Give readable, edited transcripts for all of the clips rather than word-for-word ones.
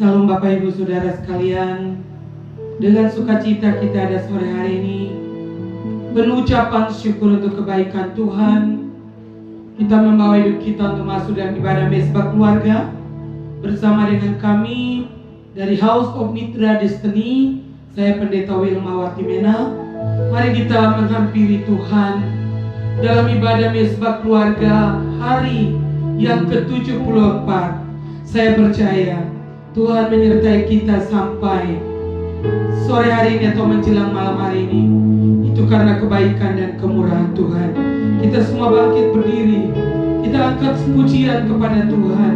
Salam Bapak Ibu Saudara sekalian, dengan sukacita kita ada sore hari ini penuh ucapan syukur untuk kebaikan Tuhan. Kita membawa hidup kita untuk masuk dalam ibadah mesbah keluarga bersama dengan kami dari House of Mitra Destiny. Saya Pendeta Wilmawati Mena. Mari kita menghampiri Tuhan dalam ibadah mesbah keluarga hari yang ke-74. Saya percaya Tuhan menyertai kita sampai sore hari ini atau menjelang malam hari ini. Itu karena kebaikan dan kemurahan Tuhan. Kita semua bangkit berdiri, kita angkat pujian kepada Tuhan,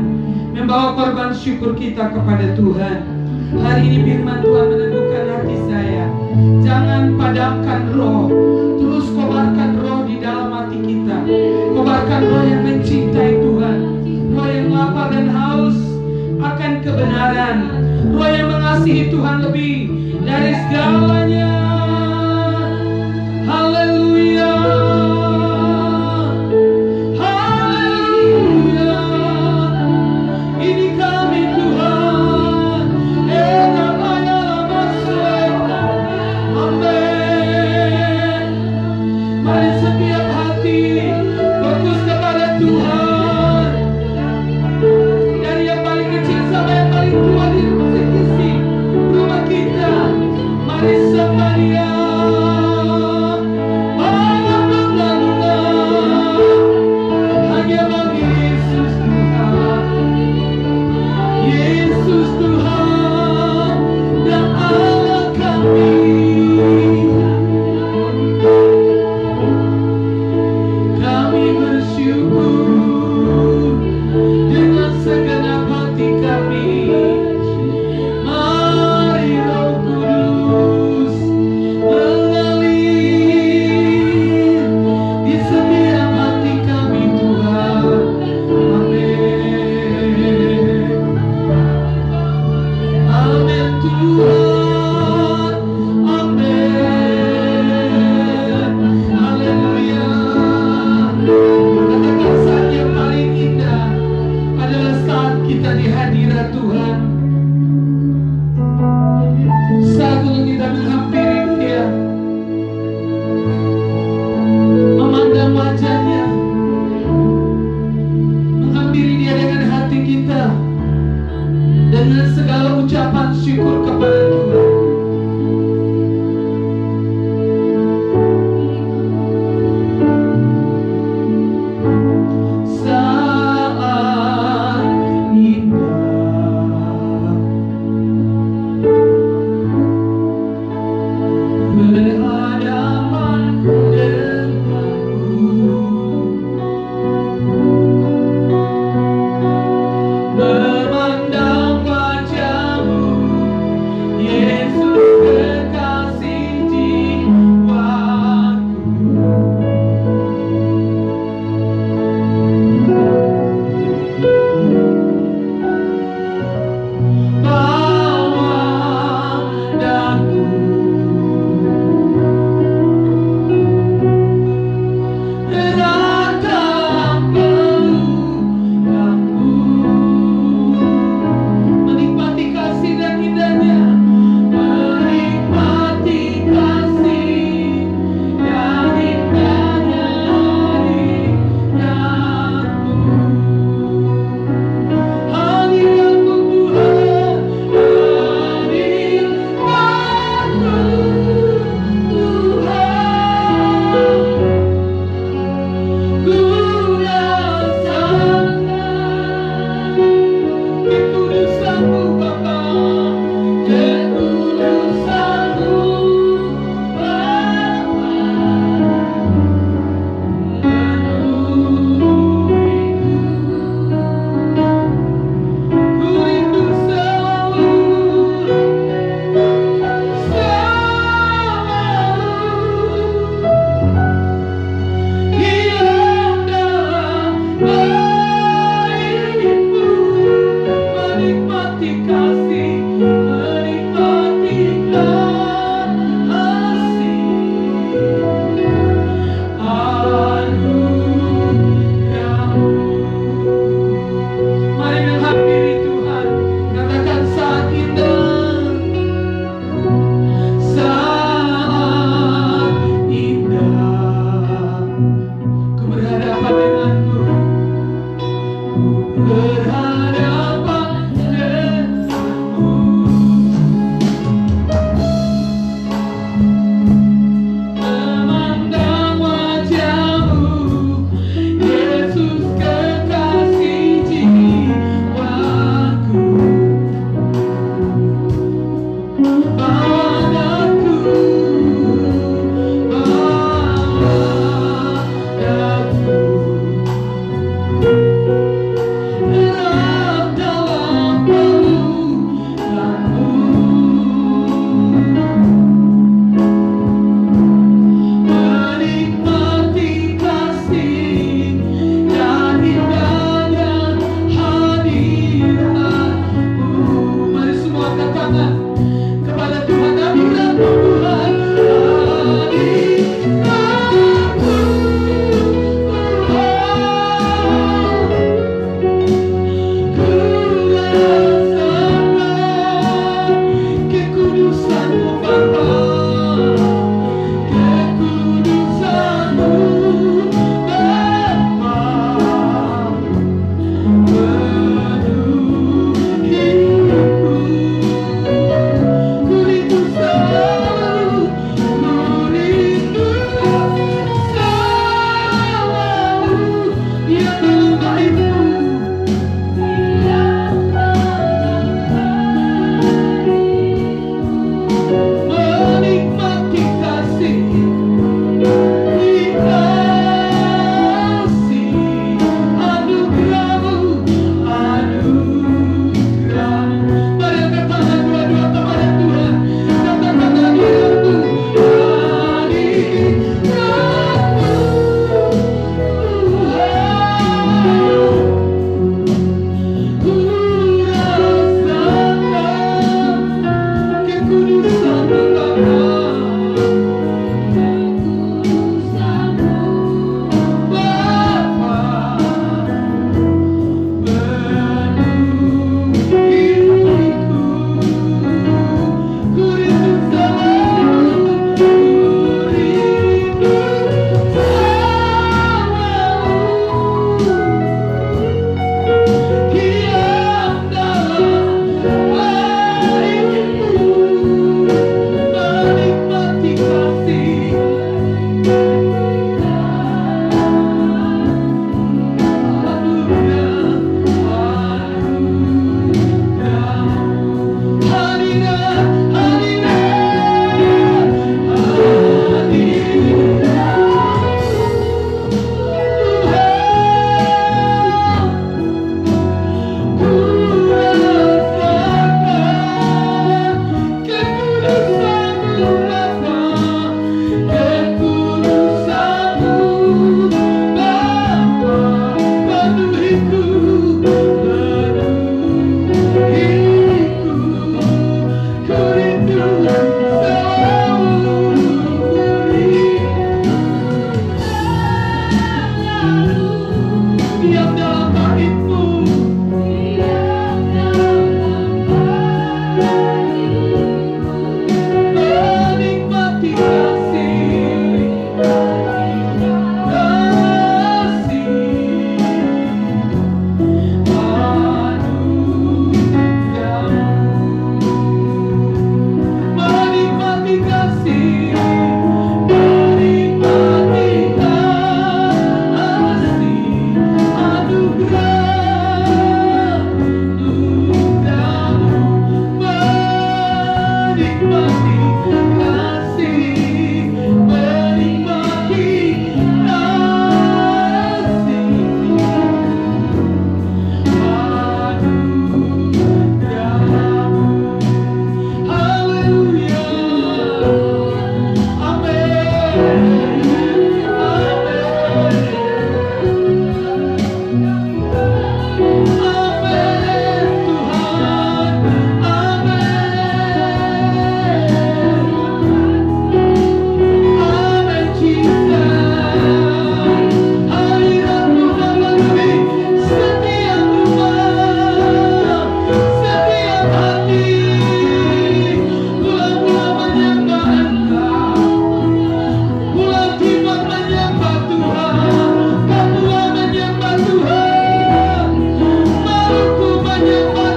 membawa korban syukur kita kepada Tuhan. Hari ini firman Tuhan meneguhkan hati saya. Jangan padamkan roh, terus kobarkan roh di dalam hati kita. Kobarkan roh yang mencintai Tuhan, roh yang lapar dan haus akan kebenaran, roh yang mengasihi Tuhan lebih dari segalanya. Haleluya, haleluya. Ini kami Tuhan, namanya masuk. Amin. Mari setiap hati fokus kepada Tuhan. Sampai yang paling tua di rumah kita, mari Samaria, hanya bagi Yesus Tuhan, Yesus Tuhan dan Allah kami. Kami bersyukur dengan segenap hati kami. Mari Roh Kudus mengalir di setiap hati kami Tuhan. Amin. Amin Tuhan. Amin. Haleluya. Katakan saat yang paling indah adalah saat kita di hadirat Tuhan. Saat untuk kita menghampiri Dia, memandang wajahnya, menghampiri Dia dengan hati kita, dengan segala ucapan syukur kepada Tuhan. Saat indah berhadapan denganmu. Memandang wajahmu, Yesus kekasih jiwaku. Bawa aku, bawa aku.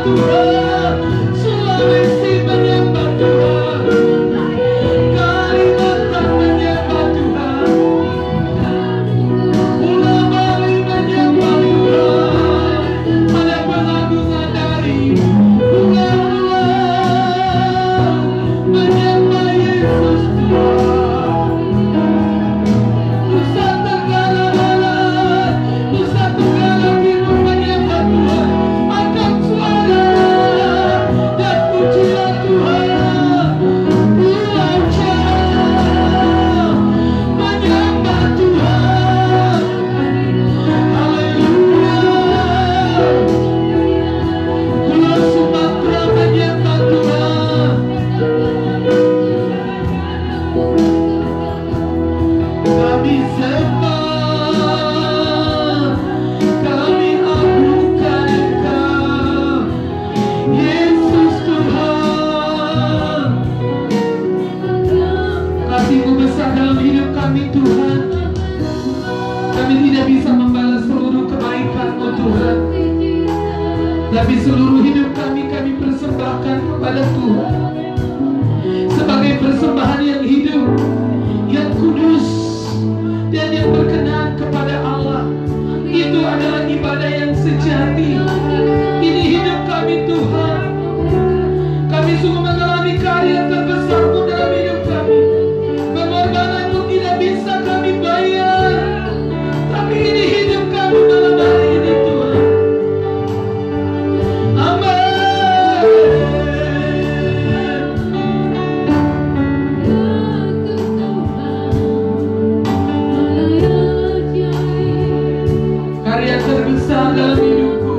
Tuhan, Sulawesi menyembah Tuhan, Kalimantan menyembah Tuhan, Pulau Bali menyembah Tuhan. Ada pengagungan dari pulau-pulau menyembah Yesus Tuhan. Nusa Tenggara Barat, Nusa Tenggara Timur menyembah Tuhan. Angkat suara dan pujilah Tuhan. Pulau Jawa menyembah Tuhan. Haleluya. Pulau Sumatera menyembah Tuhan. Kami sembah, kami agungkan Engkau, Yesus Tuhan. Kasih-Mu besar dalam hidup kami Tuhan. Kami tidak bisa membalas seluruh kebaikan-Mu Tuhan, tapi seluruh hidup kami persembahkan kepada Tuhan sebagai persembahan yang hidup, yang kudus, dan yang berkenan kepada Allah. Itu adalah ibadah yang sejati. Ini hidup kami Tuhan. Kami sungguh mengalami karya terbesar-Mu dalam hidup kami. Pengorbanan-Mu tidak bisa kami bayar, tapi ini hidup kami malam hari ini Tuhan. Amin. Karya terbesar dalam hidupku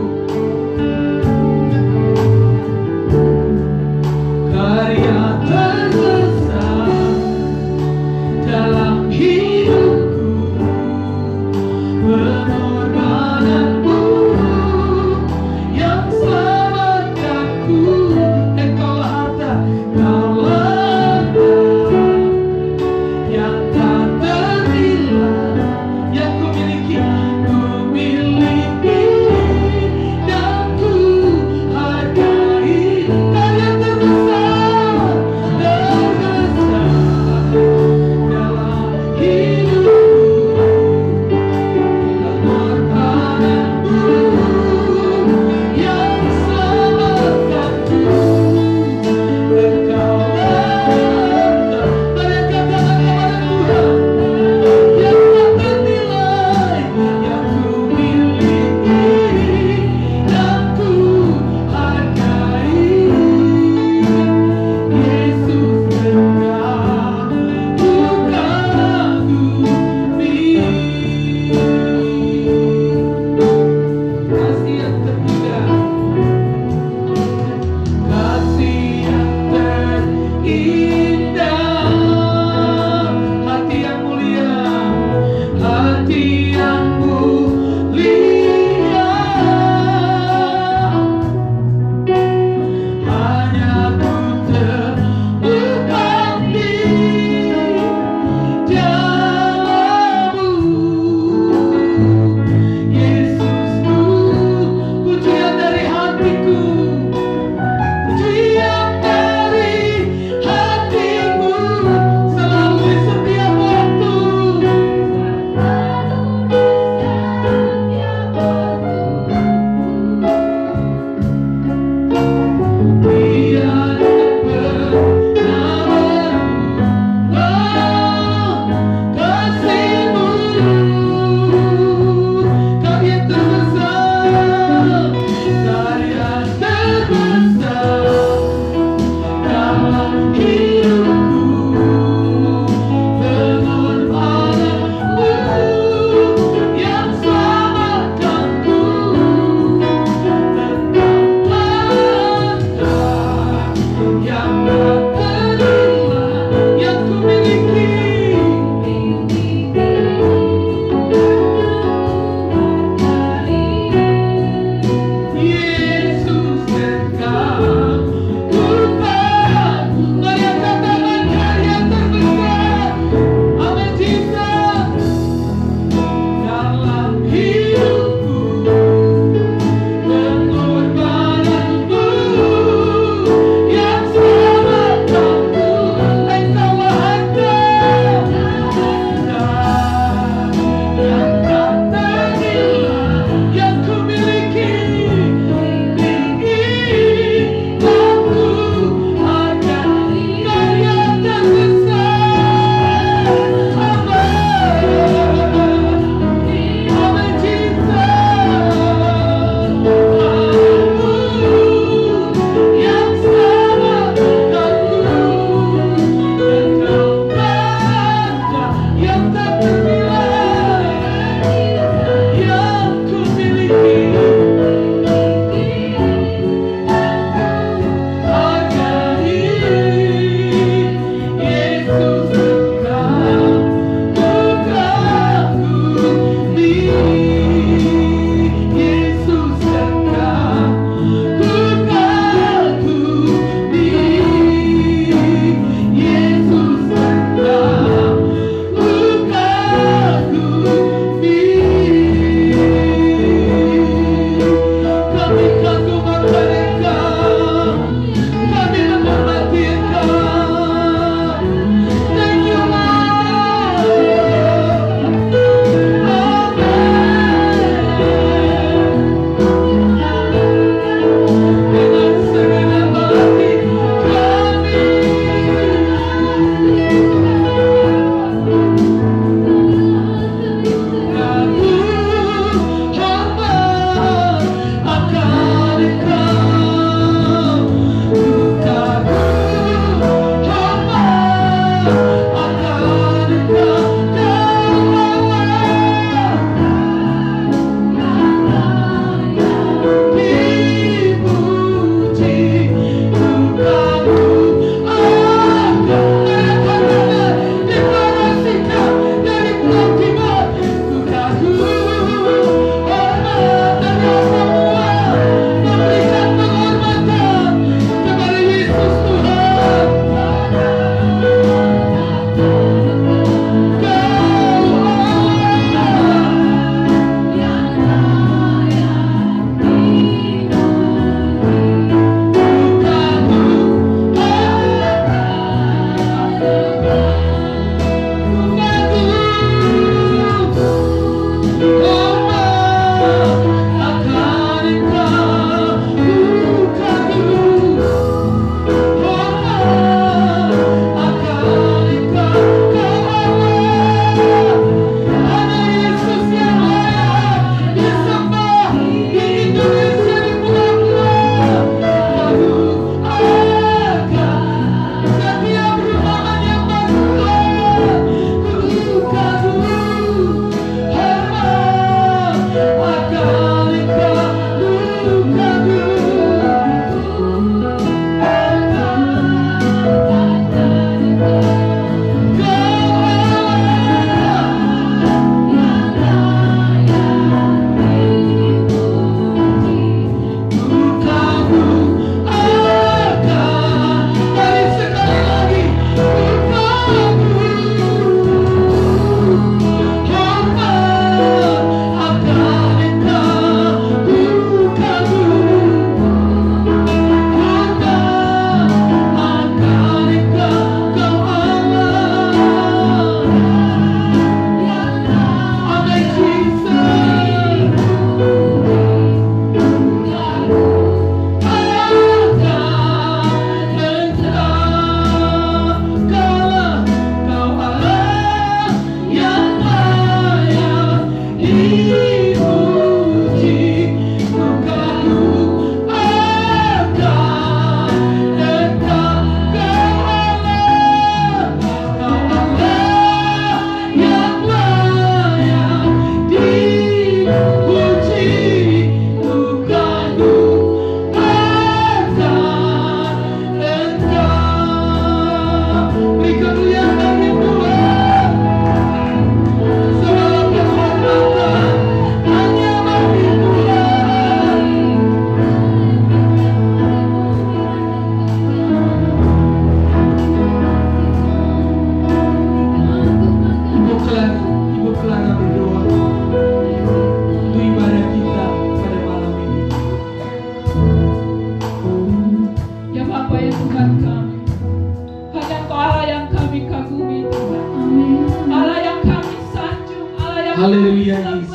Haleluya Yesus.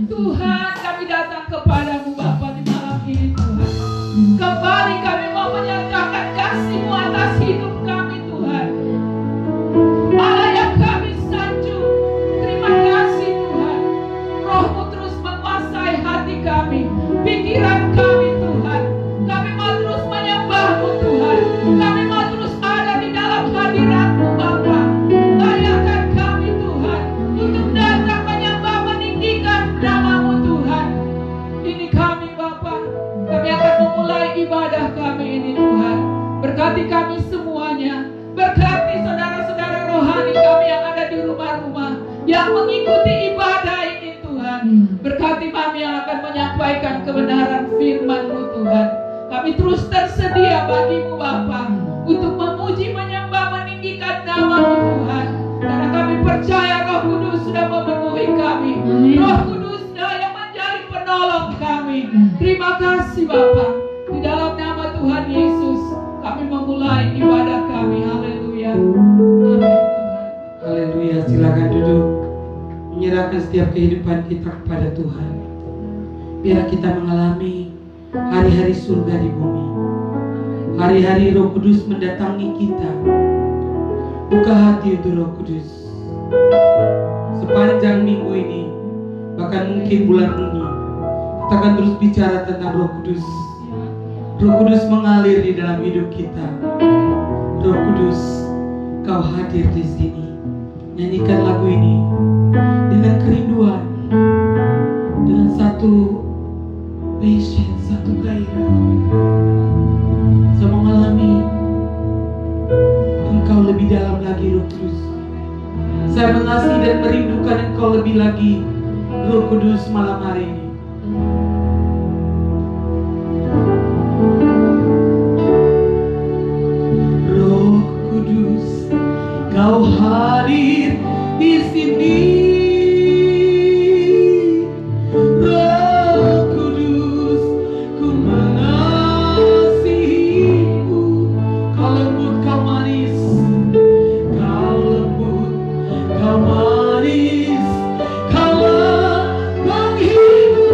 Tuhan, kami datang kepadamu Bapa di malam ini Tuhan. Kembali kami mau menyatakan kasih-Mu atas hidup kami Tuhan. Allah yang kami sanjung, terima kasih Tuhan. Roh-Mu terus menguasai hati kami, pikiran kami Tuhan. Kami mau terus menyembah-Mu Tuhan. Kami mau terus ada di dalam hadirat-Mu Bapa. Layakan kami Tuhan untuk datang menyembah meninggikan nama-Mu Tuhan. Ini kami Bapa. Kami akan memulai ibadah kami ini Tuhan. Berkati kami semuanya. Berkati saudara-saudara rohani kami yang ada di rumah-rumah, yang mengikuti ibadah ini Tuhan. Berkati kami yang akan menyampaikan kebenaran firman-Mu Tuhan. Kami terus tersedia bagi-Mu Bapa untuk memuji, menyembah, meninggikan nama-Mu Tuhan. Karena kami percaya Roh Kudus sudah memenuhi kami. Roh Kudus yang menjadi penolong kami. Terima kasih Bapa. Di dalam nama Tuhan Yesus kami memulai ibadah kami. Haleluya. Amin Tuhan. Haleluya. Silakan duduk. Menyerahkan setiap kehidupan kita kepada Tuhan. Biar kita mengalami hari-hari surga di bumi. Hari-hari Roh Kudus mendatangi kita. Buka hati untuk Roh Kudus. Sepanjang minggu ini, bahkan mungkin bulan ini, kita akan terus bicara tentang Roh Kudus. Roh Kudus mengalir di dalam hidup kita. Roh Kudus, Kau hadir di sini. Nyanyikan lagu ini dengan kerinduan, dengan satu passion, satu gairah. Saya mengalami Engkau lebih dalam lagi Roh Kudus. Saya mengasihi dan merindukan Engkau lebih lagi Roh Kudus malam hari ini. Roh Kudus, Kau hadir di sini. Roh Kudus, ku mengasihimu. Kau lembut, Kau manis. Kau lembut, Kau manis. Kau menghibur.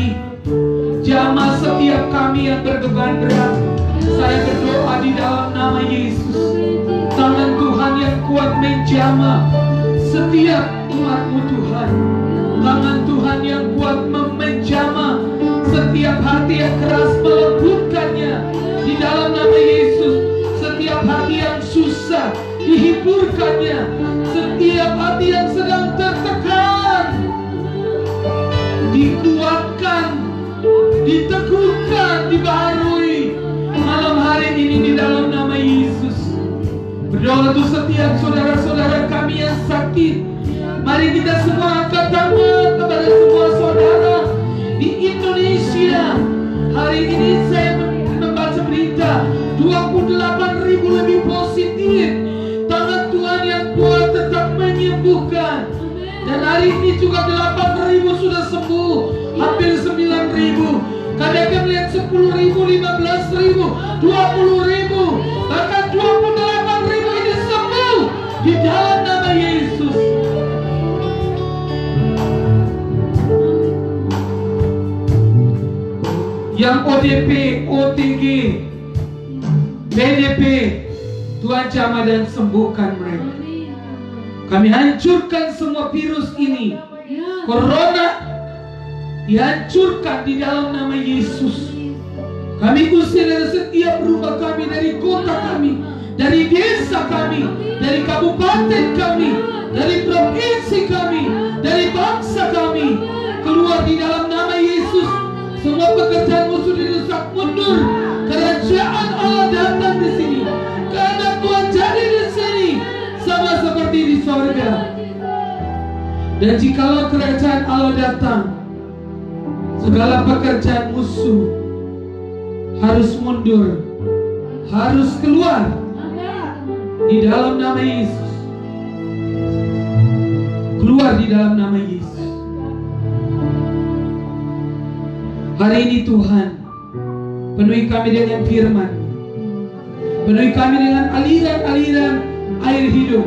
kami, jamah setiap kami yang berbeban berat. Saya berdoa di dalam nama Yesus, tangan Tuhan yang kuat menjamah setiap umat-Mu Tuhan. Tangan Tuhan yang kuat menjamah setiap hati yang keras, melembutkannya di dalam nama Yesus. Setiap hati yang susah dihiburkannya, setiap hati yang sedang tertekan dikuatkan, diteguhkan, dibaharui malam hari ini di dalam nama Yesus. Berdoa untuk setiap saudara-saudara kami yang sakit. Mari kita semua angkat tangan kepada semua saudara di Indonesia. Hari ini saya membaca berita 28.000 lebih positif. Tangan Tuhan yang kuat tetap menyembuhkan. Dan hari ini juga 8.000 sudah sembuh, hampir 9.000. Kadang kita melihat 10.000, 15.000, 20.000, bahkan 28.000 ini sembuh di dalam nama Yesus. Yang ODP, OTG, BDP, Tuhan jamah dan sembuhkan mereka. Kami hancurkan semua virus ini, Corona dihancurkan di dalam nama Yesus. Kami usir dari setiap rumah kami, dari kota kami, dari desa kami, dari kabupaten kami, dari provinsi kami, dari bangsa kami. Keluar di dalam nama Yesus. Semua pekerjaan musuh dirusak mundur. Kerajaan Allah datang di sini. Kehendak Tuhan jadi di sini, sama seperti di sorga. Dan jikalau kerajaan Allah datang, segala pekerjaan musuh harus mundur, harus keluar di dalam nama Yesus. Keluar di dalam nama Yesus. Hari ini Tuhan, penuhi kami dengan firman, penuhi kami dengan aliran-aliran air hidup.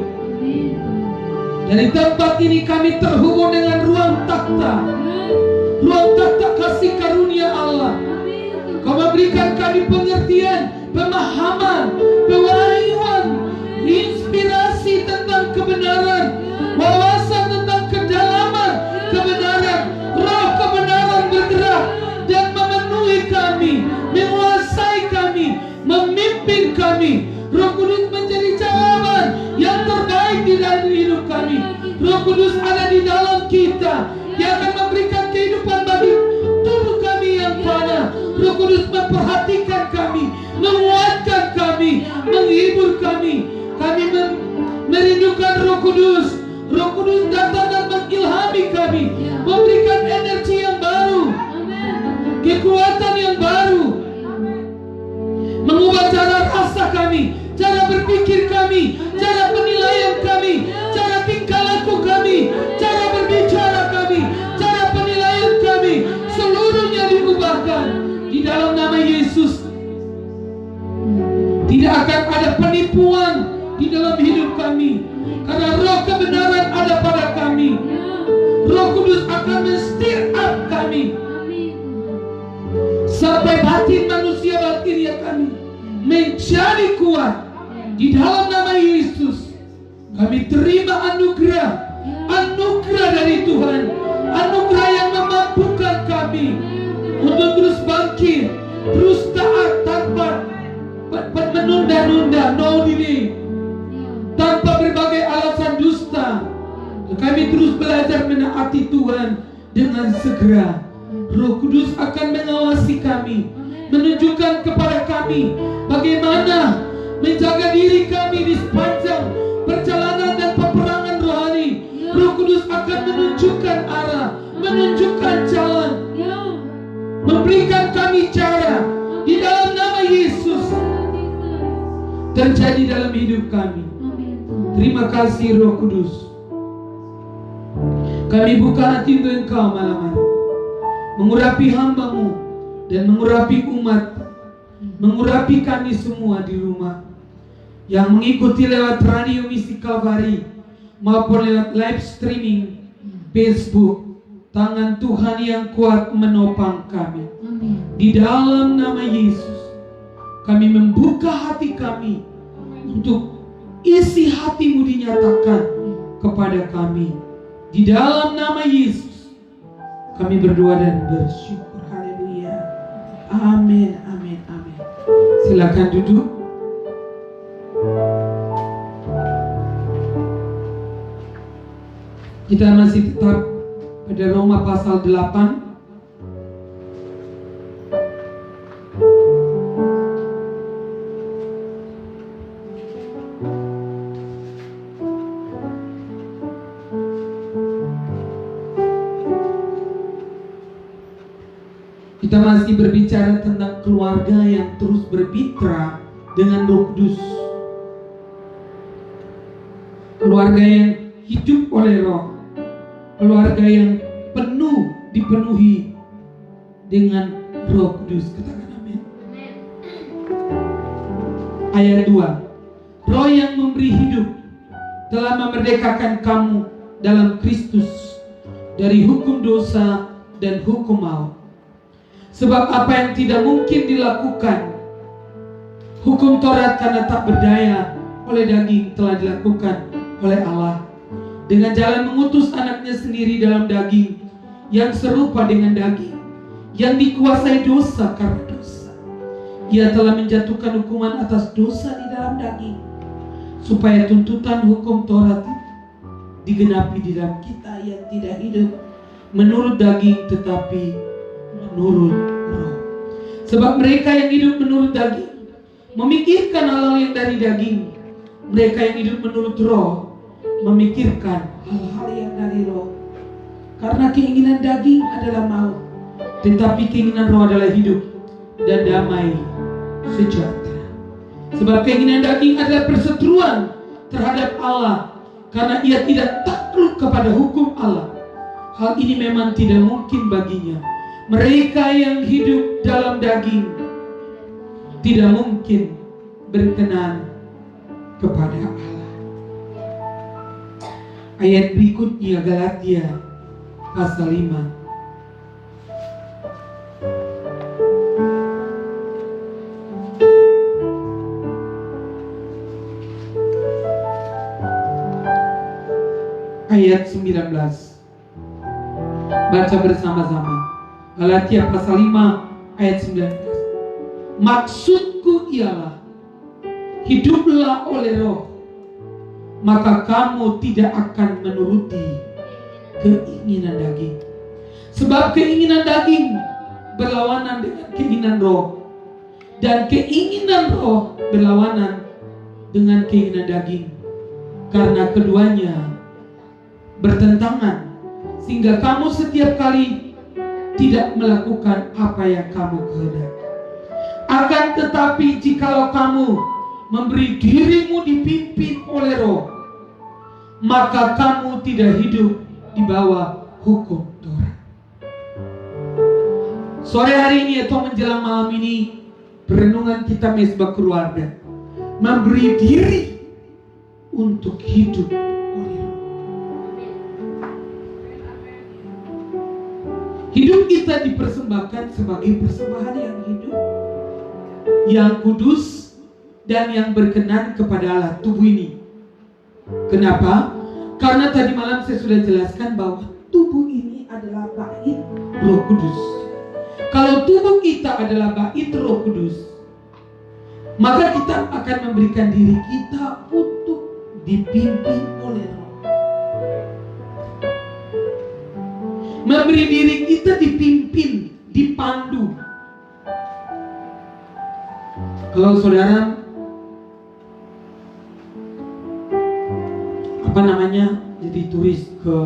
Dari tempat ini kami terhubung dengan ruang takhta kasih karunia Allah. Kau memberikan kami pengertian, pemahaman, pewahyuan, inspirasi tentang kebenaran, wawasan tentang kedalaman kebenaran. Roh kebenaran bergerak dan memenuhi kami, menguasai kami, memimpin kami. Roh Kudus menjadi jawaban yang terbaik di dalam hidup kami. Roh Kudus ada di dalam kita. Dia akan memberikan kehidupan bagi tubuh kami yang fana. Roh Kudus memperhatikan kami, menguatkan kami, menghibur kami. Kami merindukan Roh Kudus. Roh Kudus datang dan mengilhami kami, memberikan energi yang baru, kekuatan yang baru, mengubah cara rasa kami, cara berpikir kami, cara penilaian kami, cara tingkah laku kami, cara berbicara kami, cara penilaian kami, seluruhnya diubahkan di dalam nama Yesus. Tidak akan ada penipuan di dalam hidup kami, karena roh kebenaran ada pada kami. Roh Kudus akan men-stir up kami sampai batin manusia batin kami menjadi kuat di dalam nama Yesus. Kami terima anugerah dari Tuhan, anugerah yang memampukan kami untuk terus bangkit, terus taat tanpa menunda-nunda, no delay, tanpa berbagai alasan dusta. Kami terus belajar menaati Tuhan dengan segera. Roh Kudus akan mengawasi kami, menunjukkan kepada kami bagaimana menjaga diri kami di sepanjang perjalanan dan peperangan rohani. Roh Kudus akan menunjukkan arah, menunjukkan jalan, memberikan kami cara di dalam nama Yesus terjadi dalam hidup kami. Terima kasih Roh Kudus. Kami buka hati untuk Engkau malam hari, mengurapi hamba-Mu dan mengurapi umat, mengurapi kami semua di rumah yang mengikuti lewat radio Misi Kalvari maupun lewat live streaming Facebook, tangan Tuhan yang kuat menopang kami. Amin. Di dalam nama Yesus, kami membuka hati kami untuk isi hati-Mu dinyatakan kepada kami. Di dalam nama Yesus, kami berdoa dan bersyukur. Haleluya. Amin, amin, amin. Silakan duduk. Kita masih tetap pada Roma pasal 8. Kita masih berbicara tentang keluarga yang terus bermitra dengan Roh Kudus. Keluarga yang hidup oleh Roh. Keluarga yang dipenuhi dengan Roh Kudus. Katakan amin. Ayat 2. Roh yang memberi hidup telah memerdekakan kamu dalam Kristus dari hukum dosa dan hukum maut. Sebab apa yang tidak mungkin dilakukan hukum Taurat karena tak berdaya oleh daging telah dilakukan oleh Allah dengan jalan mengutus anaknya sendiri dalam daging yang serupa dengan daging yang dikuasai dosa karena dosa. Ia telah menjatuhkan hukuman atas dosa di dalam daging supaya tuntutan hukum Taurat digenapi di dalam kita yang tidak hidup menurut daging tetapi menurut Roh. Sebab mereka yang hidup menurut daging memikirkan hal-hal yang dari daging. Mereka yang hidup menurut Roh memikirkan hal-hal yang dari Roh. Karena keinginan daging adalah maut, tetapi keinginan Roh adalah hidup dan damai sejahtera. Sebab keinginan daging adalah perseteruan terhadap Allah, karena ia tidak takluk kepada hukum Allah. Hal ini memang tidak mungkin baginya. Mereka yang hidup dalam daging tidak mungkin berkenan kepada Allah. Ayat berikutnya Galatia pasal 5. Ayat 19. Baca bersama-sama. Galatia pasal 5 ayat 19. Maksudku ialah, hiduplah oleh Roh, maka kamu tidak akan menuruti keinginan daging. Sebab keinginan daging berlawanan dengan keinginan Roh, dan keinginan Roh berlawanan dengan keinginan daging. Karena keduanya bertentangan, sehingga kamu setiap kali tidak melakukan apa yang kamu kehendaki. Akan tetapi jikalau kamu memberi dirimu dipimpin oleh Roh, maka kamu tidak hidup di bawah hukum Taurat. Sore hari ini atau menjelang malam ini, perenungan kita Mesbah Keluarga memberi diri untuk hidup oleh Roh. Hidup kita dipersembahkan sebagai persembahan yang hidup, yang kudus, dan yang berkenan kepada Allah. Tubuh ini. Kenapa? Karena tadi malam saya sudah jelaskan bahwa tubuh ini adalah bait Roh Kudus. Kalau tubuh kita adalah bait Roh Kudus, maka kita akan memberikan diri kita untuk dipimpin oleh Roh. Memberi diri kita dipimpin, dipandu. Kalau saudara jadi turis ke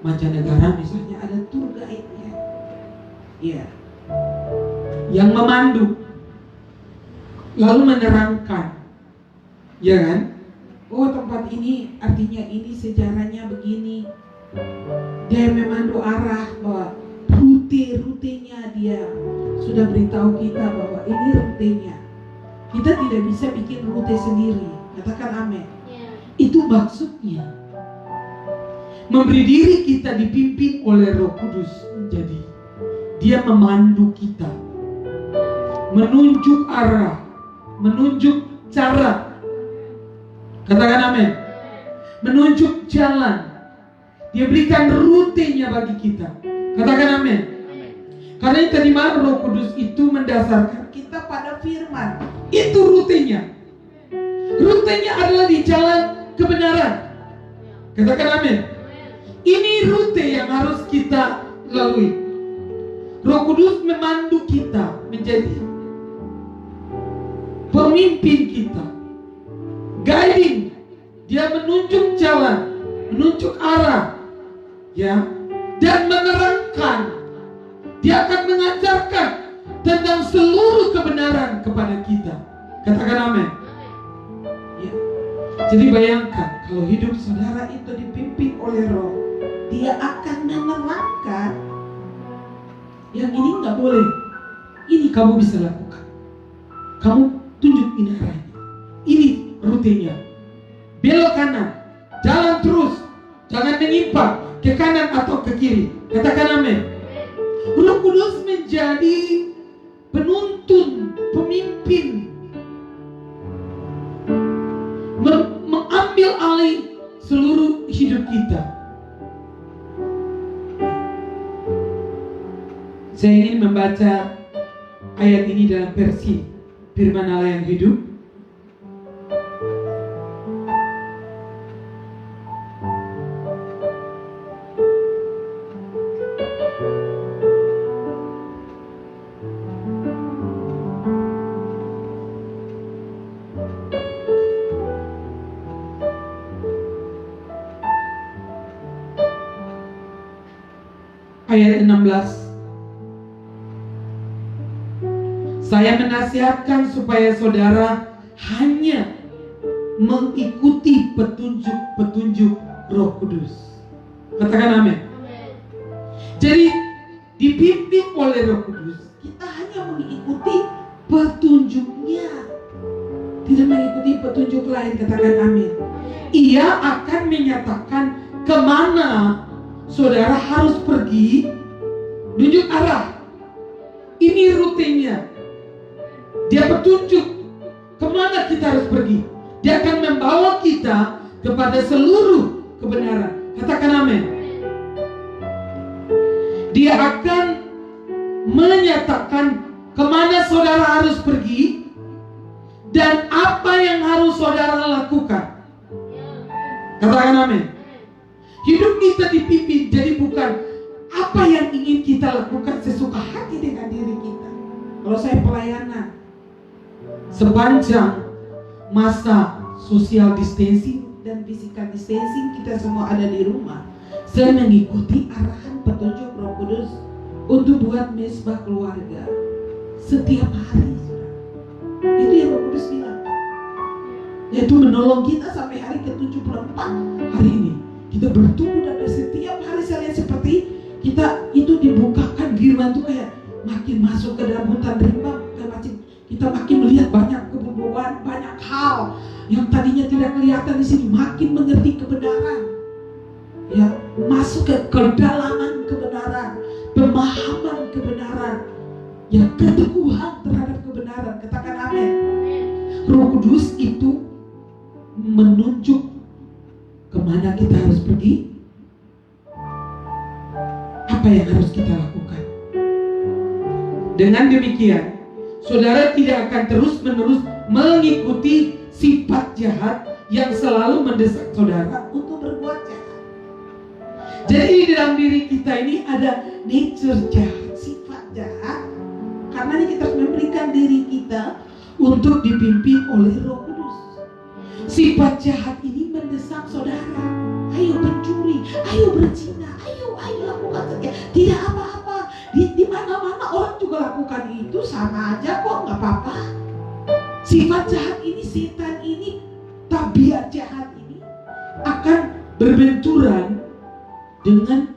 mancanegara misalnya, ada tour guide-nya, ya, yang memandu, lalu menerangkan, ya kan? Oh, tempat ini artinya ini, sejarahnya begini. Dia memandu arah, bahwa rutenya dia sudah beritahu kita bahwa ini rutenya. Kita tidak bisa bikin rute sendiri. Katakan amin. Itu maksudnya. memberi diri kita dipimpin oleh Roh Kudus. Jadi dia memandu kita, menunjuk arah, menunjuk cara. Katakan amin. Menunjuk jalan. Dia berikan rutenya bagi kita. Katakan amin. Karena yang tadi malam Roh Kudus itu mendasarkan kita pada firman. Itu rutenya. Rutenya adalah di jalan kebenaran. Katakan amin. Ini rute yang harus kita lalui. Roh Kudus memandu kita menjadi pemimpin kita, guiding. Dia menunjuk jalan, menunjuk arah, ya, dan menerangkan. Dia akan mengajarkan tentang seluruh kebenaran kepada kita. Katakan amin. Ya. Jadi bayangkan kalau hidup saudara itu dipimpin oleh Roh, dia akan menerangkan. Yang ini nggak boleh, ini kamu bisa lakukan. Kamu tunjuk ini arahnya, ini rutenya. Belok kanan, jalan terus, jangan menyimpang ke kanan atau ke kiri. Katakan amin. Roh Kudus menjadi penuntun, pemimpin, mengambil alih seluruh hidup kita. Saya ingin membaca ayat ini dalam versi Firman Allah yang hidup. Ayat 16. Saya menasihatkan supaya saudara hanya mengikuti petunjuk-petunjuk Roh Kudus. Katakan amin. Jadi dipimpin oleh Roh Kudus, kita hanya mengikuti petunjuknya, tidak mengikuti petunjuk lain. Katakan amin. Ia akan menyatakan kemana saudara harus pergi, tunjuk arah. Ini rutenya. Dia petunjuk kemana kita harus pergi. Dia akan membawa kita kepada seluruh kebenaran. Katakan amin. Dia akan menyatakan kemana saudara harus pergi dan apa yang harus saudara lakukan. Katakan amin. Hidup kita dipimpin, jadi bukan apa yang ingin kita lakukan sesuka hati dengan diri kita. Kalau saya pelayanan, sepanjang masa social distancing dan physical distancing, kita semua ada di rumah, saya mengikuti arahan petunjuk Roh Kudus untuk buat mesbah keluarga setiap hari. Itu yang Roh Kudus bilang, yaitu menolong kita sampai hari ke-74 hari ini. Kita bertumbuh dan setiap hari saya lihat seperti kita itu dibukakan firman itu kayak makin masuk ke dalam hutan rimba, kita makin melihat banyak kebobohan, banyak hal yang tadinya tidak kelihatan di sini, makin mengerti kebenaran. Ya, masuk ke kedalaman kebenaran, pemahaman kebenaran, ya, keteguhan terhadap kebenaran. Katakan amin. Roh Kudus itu menunjuk kemana kita harus pergi, apa yang harus kita lakukan. Dengan demikian, saudara tidak akan terus-menerus mengikuti sifat jahat yang selalu mendesak saudara untuk berbuat jahat. Jadi di dalam diri kita ini ada nature jahat, sifat jahat. Karena kita harus memberikan diri kita untuk dipimpin oleh Roh Kudus. Sifat jahat ini mendesak saudara. Ayo pencuri, ayo berzina, ayo lakukan saja. Tidak apa-apa. Di mana-mana orang juga lakukan itu, sama aja kok, nggak apa-apa. Sifat jahat ini, setan ini, tabiat jahat ini akan berbenturan dengan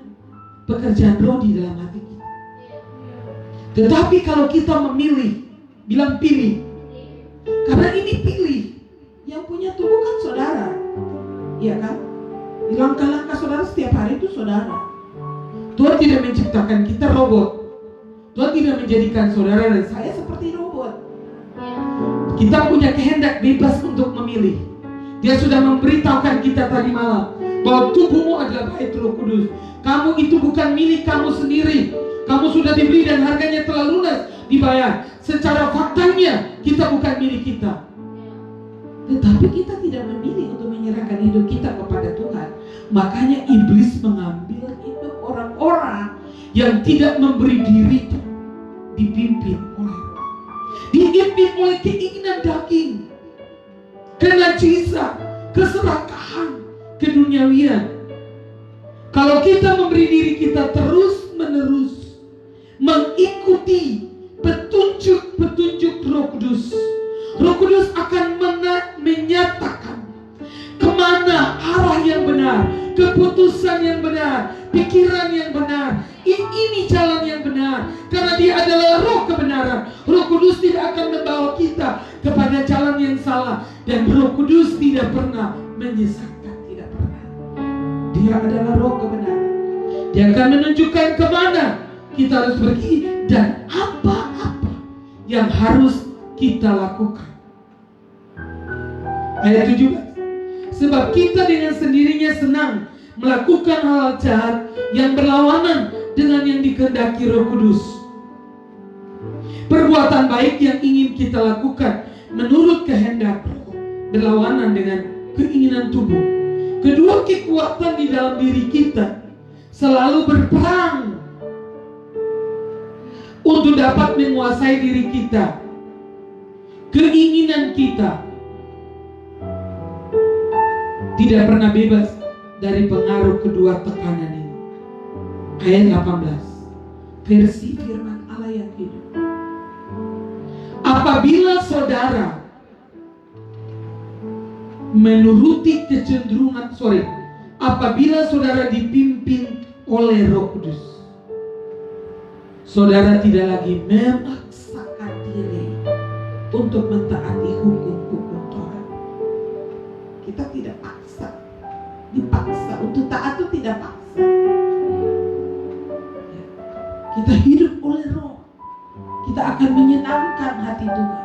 pekerjaan roh di dalam hati kita. Tetapi kalau kita memilih, bilang pilih, karena ini pilih, yang punya tubuh kan saudara, iya kan? Langkah-langkah saudara setiap hari itu saudara. Tuhan tidak menciptakan kita robot. Tuhan tidak menjadikan saudara dan saya seperti robot. Kita punya kehendak bebas untuk memilih. Dia sudah memberitahukan kita tadi malam bahwa tubuhmu adalah bait Roh Kudus. Kamu itu bukan milik kamu sendiri. Kamu sudah dibeli dan harganya telah lunas dibayar. Secara faktanya kita bukan milik kita. Tetapi kita tidak memilih untuk menyerahkan hidup kita kepada Tuhan. Makanya iblis mengambil hidup orang-orang yang tidak memberi diri dipimpin oleh Roh. Dipimpin oleh keinginan daging, kenajisa, keserakahan, keduniawian. Kalau kita memberi diri kita terus-menerus mengikuti petunjuk-petunjuk Roh Kudus, Roh Kudus akan menyatakan kemana arah yang benar, keputusan yang benar, pikiran yang benar. Ini jalan yang benar, karena Dia adalah Roh kebenaran. Roh Kudus tidak akan membawa kita kepada jalan yang salah, dan Roh Kudus tidak pernah menyesatkan, tidak pernah. Dia adalah Roh kebenaran. Dia akan menunjukkan kemana kita harus pergi dan apa-apa yang harus kita lakukan. Ayat 17. Sebab kita dengan sendirinya senang melakukan hal jahat yang berlawanan dengan yang dikehendaki Roh Kudus. Perbuatan baik yang ingin kita lakukan menurut kehendak Roh berlawanan dengan keinginan tubuh. Kedua kekuatan di dalam diri kita selalu berperang untuk dapat menguasai diri kita. Keinginan kita tidak pernah bebas dari pengaruh kedua tekanan ini. Ayat 18, versi firman Allah yang hidup. Apabila saudara menuruti kecenderungan, apabila saudara dipimpin oleh Roh Kudus, saudara tidak lagi memaksakan diri untuk mentaati hukum-hukum Torah. Kita tidak dipaksa untuk taat itu tidak paksa. Kita hidup oleh Roh, kita akan menyenangkan hati Tuhan.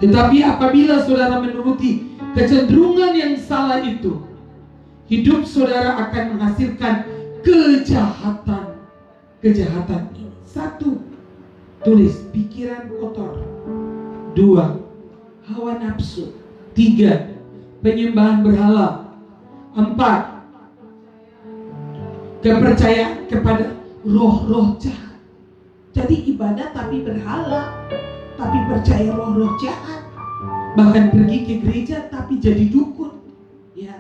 Tetapi apabila saudara menuruti kecenderungan yang salah itu, hidup saudara akan menghasilkan kejahatan. Kejahatan ini: 1, tulis pikiran kotor. 2, hawa nafsu. 3, penyembahan berhala. 4, kepercayaan kepada roh-roh jahat. Jadi ibadah tapi berhala, tapi percaya roh-roh jahat. Bahkan pergi ke gereja tapi jadi dukun. Ya.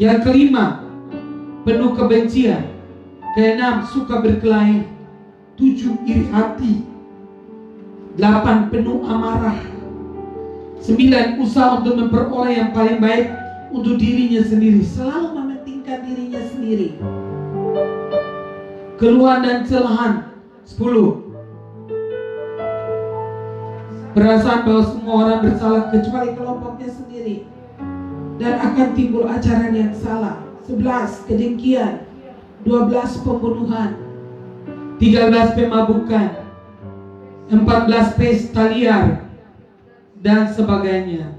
Yang kelima, penuh kebencian. Keenam, suka berkelahi. 7, iri hati. 8, penuh amarah. 9, usaha untuk memperoleh yang paling baik untuk dirinya sendiri, selalu mementingkan dirinya sendiri. Keluhan dan celahan. 10, perasaan bahwa semua orang bersalah kecuali kelompoknya sendiri dan akan timbul ajaran yang salah. 11, kedengkian. 12, pembunuhan. 13, pemabukan. 14, pesta liar dan sebagainya.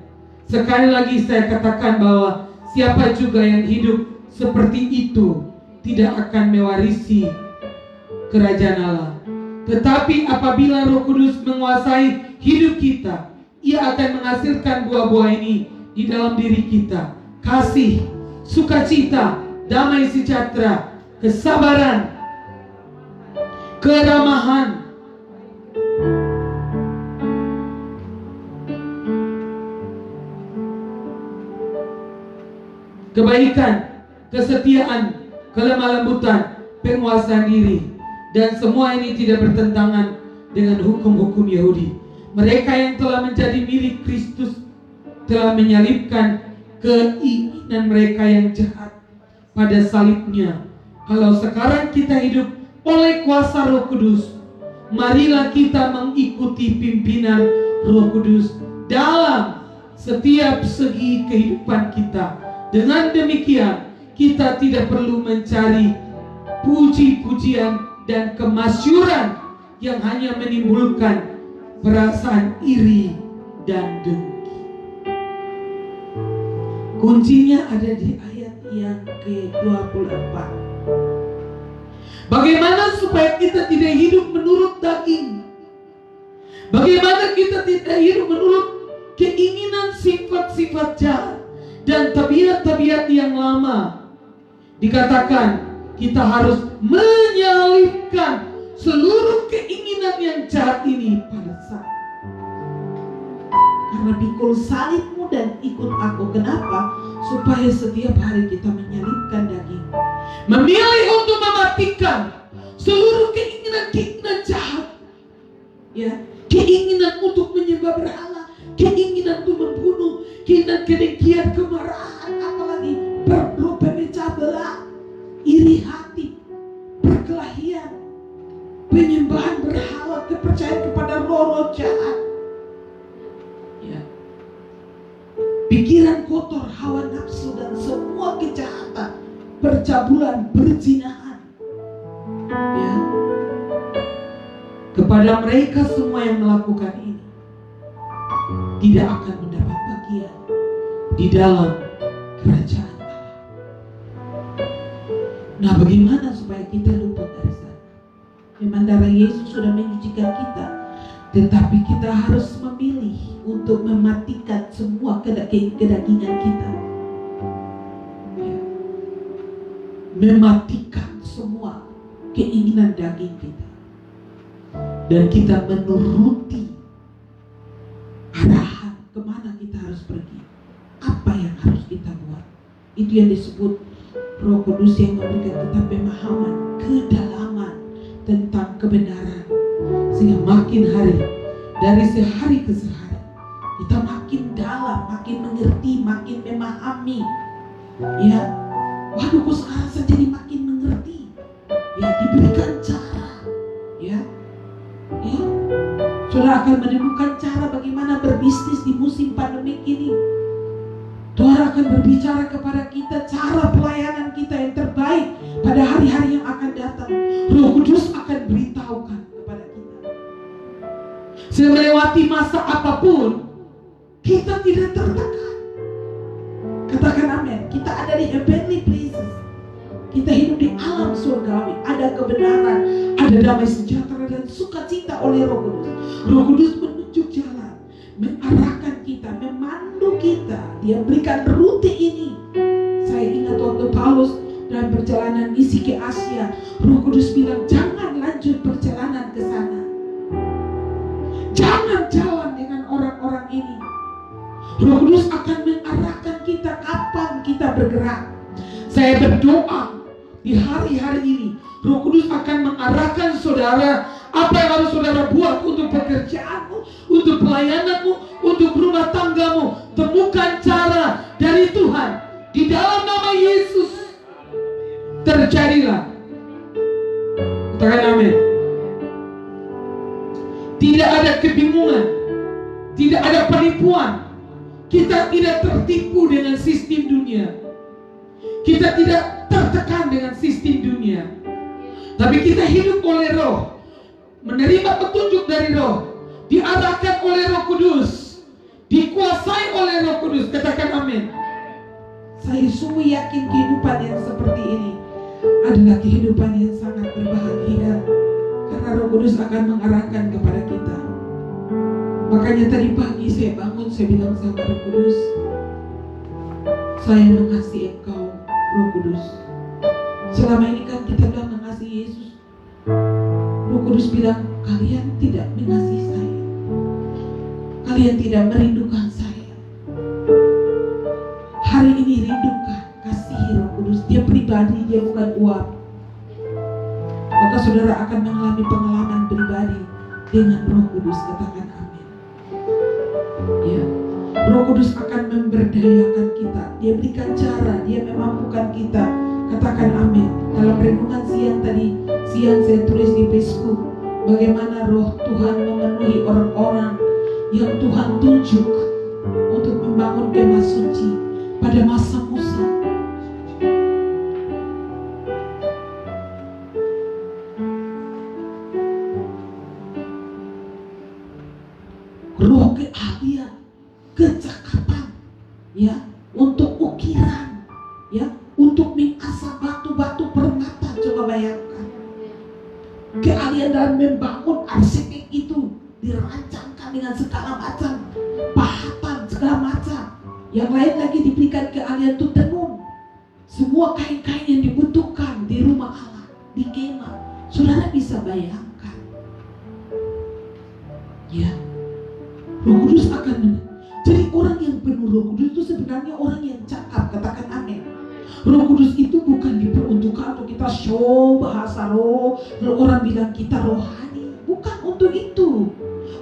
Sekali lagi saya katakan bahwa siapa juga yang hidup seperti itu tidak akan mewarisi kerajaan Allah. Tetapi apabila Roh Kudus menguasai hidup kita, Ia akan menghasilkan buah-buah ini di dalam diri kita: kasih, sukacita, damai sejahtera, kesabaran, keramahan, kebaikan, kesetiaan, kelemah lembutan, penguasaan diri. Dan semua ini tidak bertentangan dengan hukum-hukum Yahudi. Mereka yang telah menjadi milik Kristus telah menyalibkan keinginan mereka yang jahat pada salibnya. Kalau sekarang kita hidup oleh kuasa Roh Kudus, marilah kita mengikuti pimpinan Roh Kudus dalam setiap segi kehidupan kita. Dengan demikian, kita tidak perlu mencari puji-pujian dan kemasyuran yang hanya menimbulkan perasaan iri dan dengki. Kuncinya ada di ayat yang ke-24. Bagaimana supaya kita tidak hidup menurut daging? Bagaimana kita tidak hidup menurut keinginan sifat-sifat jahat dan tabiat-tabiat yang lama? Dikatakan kita harus menyalibkan seluruh keinginan yang jahat ini pada salib. Karena pikul salibmu dan ikut aku. Kenapa? Supaya setiap hari kita menyalibkan daging, memilih untuk mematikan seluruh keinginan jahat, ya, keinginan untuk menyembah berhala, keinginan untuk membunuh, keinginan kedengkian, kemarahan, apalagi pemecah belah, iri hati, perkelahian, penyembahan berhala, kepercayaan kepada roh-roh jahat, ya, pikiran kotor, hawa nafsu dan semua kejahatan, percabulan, perzinahan, ya. Kepada mereka semua yang melakukan ini tidak akan mendapat bagian di dalam kerajaan Allah. Nah, bagaimana supaya kita luput dari sana? Memang darah Yesus sudah menyucikan kita, tetapi kita harus memilih untuk mematikan semua kedagingan kita, ya. Mematikan semua keinginan daging kita, dan kita menuruti arahan kemana kita harus pergi, apa yang harus kita buat. Itu yang disebut Roh Kudus yang memberikan kita pemahaman, kedalaman tentang kebenaran, sehingga makin hari, dari sehari ke sehari, kita makin dalam, makin mengerti, makin memahami, ya. Waduh, kok sekarang saya jadi makin mengerti, ya, diberikan cara, ya. Saudara akan menemukan cara bagaimana berbisnis di musim pandemi ini. Tuhan akan berbicara kepada kita cara pelayanan kita yang terbaik pada hari-hari yang akan datang. Roh Kudus akan beritahukan kepada kita. Sehingga melewati masa apapun, kita tidak tertekan. Katakan amin. Kita ada di heavenly places. Kita hidup di alam surgawi. Ada kebenaran, ada damai sejahtera dan sukacita oleh Roh Kudus. Roh Kudus menunjuk jalan, mengarahkan kita, memandu kita. Dia berikan rute ini. Saya ingat waktu Paulus dalam perjalanan misi ke Asia, Roh Kudus bilang, jangan lanjut perjalanan ke sana. Jangan jalan dengan orang-orang ini. Roh Kudus akan mengarahkan kita kapan kita bergerak. Saya berdoa di hari-hari ini, Roh Kudus akan mengarahkan saudara apa yang harus saudara buat untuk pekerjaanmu, untuk pelayananmu, untuk rumah tanggamu. Temukan cara dari Tuhan. Di dalam nama Yesus terjadilah. Katakan amin. Tidak ada kebingungan, tidak ada penipuan. Kita tidak tertipu dengan sistem dunia. Kita tidak tertekan dengan sistem dunia. Tapi kita hidup oleh Roh, menerima petunjuk dari Roh, diarahkan oleh Roh Kudus, dikuasai oleh Roh Kudus. Katakan amin. Saya sungguh yakin kehidupan yang seperti ini adalah kehidupan yang sangat berbahagia, karena Roh Kudus akan mengarahkan kepada kita. Makanya tadi pagi saya bangun, saya bilang sama Roh Kudus, saya mengasihi Engkau, Roh Kudus. Selama ini kan kita bilang mengasihi Yesus. Roh Kudus bilang, kalian tidak mengasihi saya, kalian tidak merindukan saya. Hari ini rindukan, kasihi Roh Kudus. Dia pribadi, dia bukan uap. Maka saudara akan mengalami pengalaman pribadi dengan Roh Kudus. Katakan amin. Ya, Roh Kudus akan memberdayakan kita. Dia berikan cara, dia memampukan kita. Katakan amin. Dalam renungan siang saya tulis di Facebook, bagaimana Roh Tuhan memenuhi orang-orang yang Tuhan tunjuk untuk membangun kemah suci. pada masa Musa. Roh keahlian, kecakapan, ya, untuk ukiran, ya, untuk mengasah batu-batu permata. Coba bayangkan, keahlian dalam membangun arsitek itu dirancangkan dengan segala macam pahatan, segala macam. Yang lain lagi diberikan keahlian untuk tenun. Semua kain-kain yang dibutuhkan di rumah Allah, di kemah. Saudara bisa bayangkan, ya, Roh Kudus akan jadi orang yang penuh Roh Kudus itu sebenarnya orang yang cakap. Katakan amin. Roh Kudus itu bukan diperuntukkan untuk kita show bahasa roh, lalu orang bilang kita rohani. Bukan untuk itu.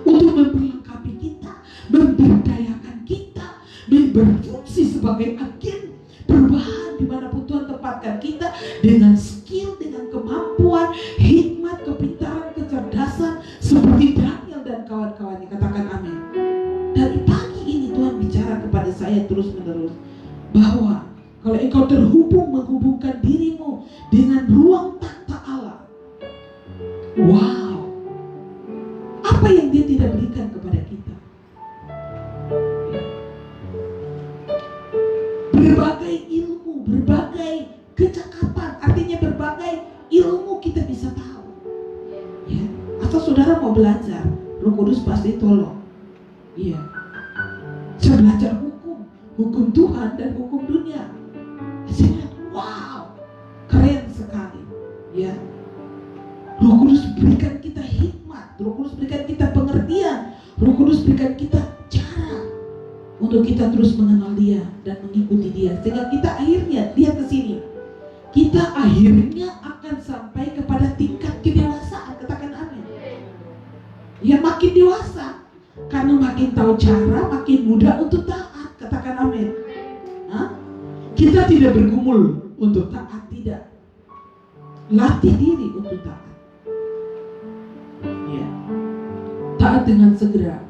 Untuk memperlengkapi kita, memberdayakan kita, berfungsi sebagai agen perubahan dimanapun Tuhan tempatkan kita, dengan skill, dengan kemampuan, hikmat, kepintaran, kecerdasan, seperti Daniel dan kawan-kawannya. Katakan amin. Dari pagi ini Tuhan bicara kepada saya terus menerus bahwa kalau engkau menghubungkan dirimu dengan ruang takhta Allah, wow, apa yang Dia tidak berikan kepada kita? Berbagai ilmu, berbagai kecakapan, artinya berbagai ilmu kita bisa tahu, ya. Atau saudara mau belajar, Roh Kudus pasti tolong. Iya, saya belajar hukum Tuhan dan hukum dunia. Saya lihat, wow, keren sekali, ya. Roh Kudus berikan kita hikmat, Roh Kudus berikan kita pengertian, Roh Kudus berikan kita cara untuk kita terus mengenal Dia dan mengikuti Dia, sehingga kita akhirnya, lihat ke sini, kita akhirnya akan sampai kepada tingkat kedewasaan. Katakan amin. Ya, makin dewasa. Karena makin tahu cara, makin mudah untuk taat. Katakan amin. Hah? Kita tidak bergumul untuk taat, tidak. Latih diri untuk taat. Ya. Taat dengan segera.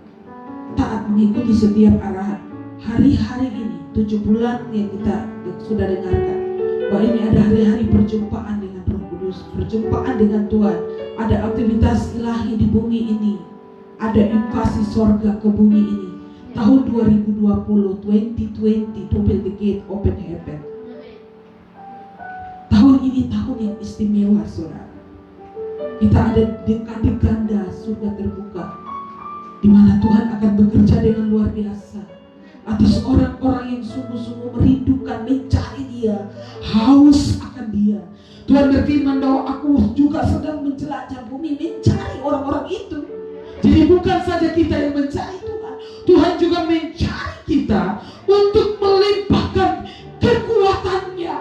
Taat mengikuti setiap arahan. Hari-hari ini, 7 bulan yang kita sudah dengarkan, bahwa ini ada hari-hari perjumpaan dengan Roh Kudus, perjumpaan dengan Tuhan. Ada aktivitas ilahi di bumi ini. Ada invasi sorga ke bumi ini. Tahun 2020, 2020, double the gate, open heaven. Tahun ini tahun yang istimewa, saudara. Kita ada di ganda surga terbuka, di mana Tuhan akan bekerja dengan luar biasa atas orang-orang yang sungguh-sungguh merindukan, mencari Dia, haus akan Dia. Tuhan berfirman bahwa aku juga sedang menjelajah bumi, mencari orang-orang itu. Jadi bukan saja kita yang mencari Tuhan, Tuhan juga mencari kita untuk melimpahkan kekuatannya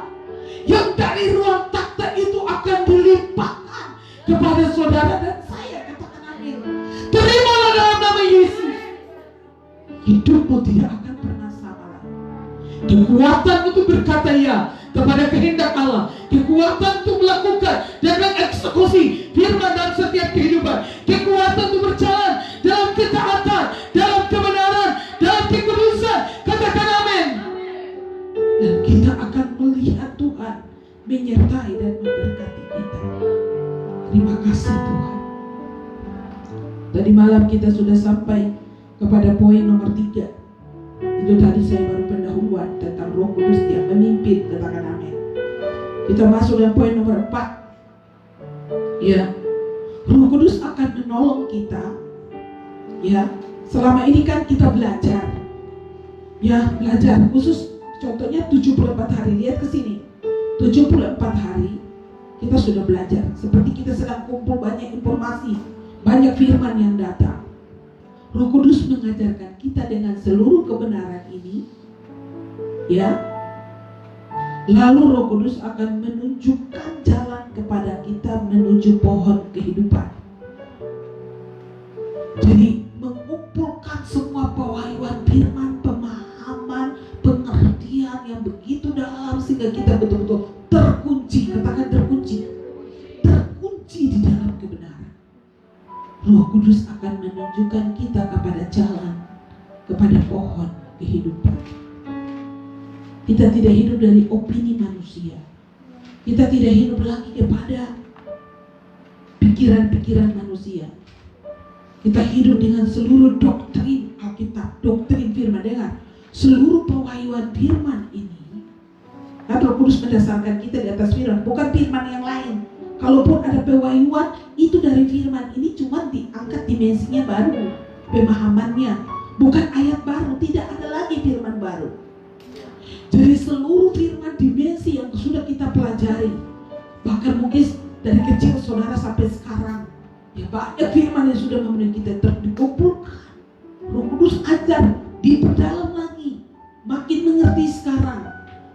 yang dari ruang takhta itu akan dilimpahkan kepada saudara dan saya. Katakan amin. Terimalah dalam nama Yesus. Hidupmu tidak akan pernah sama lagi. Kekuatan untuk berkata ya kepada kehendak Allah, kekuatan untuk melakukan dan mengeksekusi firman dalam setiap kehidupan, kekuatan untuk berjalan dalam ketaatan, dalam kebenaran, dalam kekudusan. Katakan amin. Dan kita akan melihat Tuhan menyertai dan memberkati kita. Terima kasih Tuhan. Tadi malam kita sudah sampai kepada poin nomor 3. Itu tadi saya baru pendahuluan tentang Roh Kudus yang memimpin. Katakan amin. Kita masuk dalam poin nomor 4. Ya, Roh Kudus akan menolong kita. Ya, selama ini kan kita belajar. Ya, belajar khusus contohnya 74 hari. Lihat ke sini. 74 hari kita sudah belajar. Seperti kita sedang kumpul banyak informasi, banyak firman yang datang. Roh Kudus mengajarkan kita dengan seluruh kebenaran ini, ya. Lalu Roh Kudus akan menunjukkan jalan kepada kita menuju pohon kehidupan. Jadi mengumpulkan semua pewahyuan firman, pemahaman, pengertian yang begitu dalam sehingga kita betul-betul terkunci. Katakan terkunci. Terkunci di dalam kebenaran. Roh Kudus akan menunjukkan kita kepada jalan, kepada pohon kehidupan. Kita tidak hidup dari opini manusia. Kita tidak hidup lagi kepada pikiran-pikiran manusia. Kita hidup dengan seluruh doktrin Alkitab, doktrin firman. Dengar, seluruh pewahyuan firman ini, Roh Kudus mendasarkan kita di atas firman, bukan firman yang lain. Kalaupun ada pewahyuan, itu dari firman ini, cuma diangkat dimensinya baru, pemahamannya, bukan ayat baru. Tidak ada lagi firman baru. Jadi seluruh firman dimensi yang sudah kita pelajari, bahkan mungkin dari kecil saudara sampai sekarang, ya banyak firman yang sudah memenuhi kita, dikumpulkan. Roh Kudus ajar, diperdalam lagi, makin mengerti sekarang,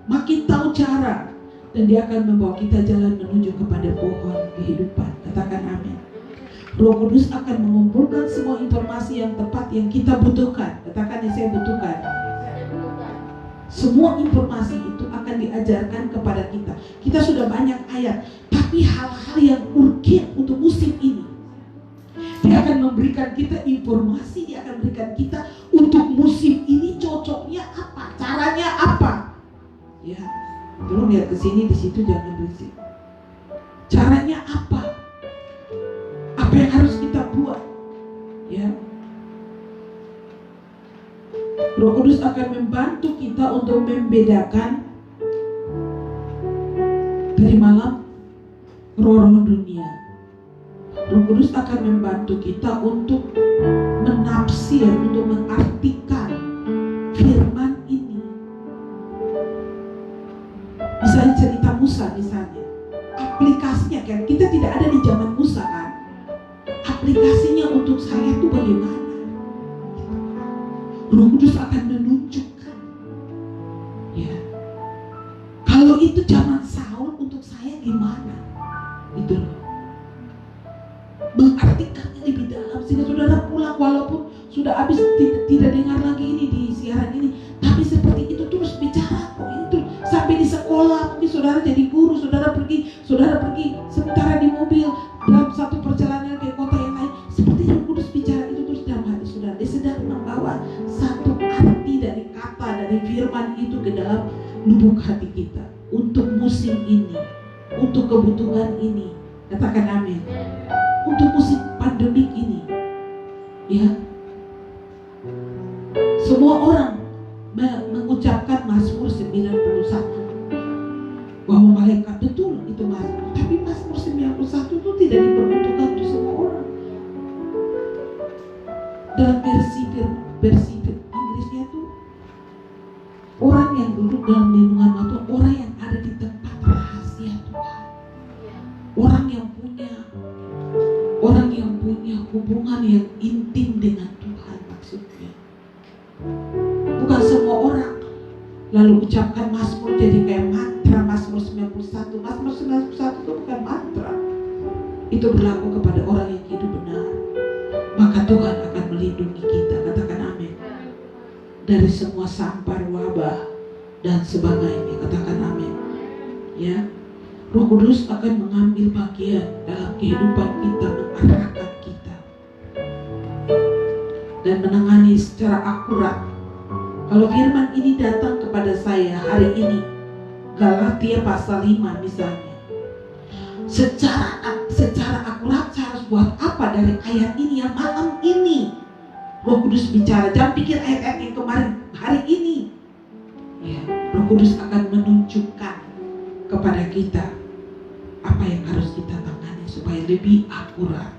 makin tahu cara, dan dia akan membawa kita jalan menuju kepada pohon kehidupan. Katakan amin. Roh Kudus akan mengumpulkan semua informasi yang tepat yang kita butuhkan. Katakan yang saya butuhkan. Semua informasi itu akan diajarkan kepada kita. Kita sudah banyak ayat, tapi hal-hal yang urgent untuk musim ini, dia akan memberikan kita informasi, dia akan memberikan kita untuk musim ini cocoknya apa, caranya apa. Ya, tolong lihat ke sini, di situ jangan berisik. Caranya apa? Apa yang harus kita buat? Ya. Roh Kudus akan membantu kita untuk membedakan dari malam roh-roh dunia. Roh Kudus akan membantu kita untuk menafsir, untuk mengartikan firman ini. Misalnya cerita Musa misalnya, aplikasinya kan, kita tidak ada di zaman Musa kan. Aplikasinya untuk saya itu bagaimana? Roh Kudus akan menunjukkan, ya. Kalau itu zaman Saul, untuk saya gimana? Itu loh. Mengartikannya lebih dalam sehingga saudara pulang walaupun sudah habis tidak dengar lagi ini di siaran ini, tapi seperti itu terus bicara kok itu sampai di sekolah. Mungkin saudara jadi guru, saudara pergi sementara di mobil dalam satu perjalanan ke kota yang lain, seperti Roh Kudus bicara itu terus dalam hati saudara. Dia sedang membawa satu arti dari kata, dari firman itu ke dalam lubuk hati kita untuk musim ini, untuk kebutuhan ini. Katakan amin. Untuk musim pandemik ini, ya, semua orang mengucapkan Mazmur 91 bahwa malaikat, betul itu Mazmur, tapi Mazmur 91 itu tidak diperuntukkan untuk semua orang. Dalam versi Inggrisnya tuh, orang yang duduk dalam lindungan Tuhan, orang yang ada di tempat rahasia Tuhan, orang yang punya hubungan yang intim dengan Tuhan, maksudnya. Bukan semua orang lalu ucapkan Mazmur jadi kayak mantra. Mazmur 91, Mazmur 91 itu bukan mantra. Itu berlaku kepada orang yang hidup benar. Maka Tuhan akan melindungi kita. Katakan amin. Dari semua sampar, wabah dan sebagainya. Katakan amin. Ya, Roh Kudus akan mengambil bagian dalam kehidupan kita, mengarahkan kita dan menangani secara akurat. Kalau firman ini datang kepada saya hari ini, Galatia pasal 5 misalnya, secara akurat saya harus buat apa dari ayat ini yang malam ini Roh Kudus bicara. Jangan pikir ayat-ayat yang kemarin, hari ini, ya, Roh Kudus akan menunjukkan kepada kita apa yang harus kita tangani supaya lebih akurat.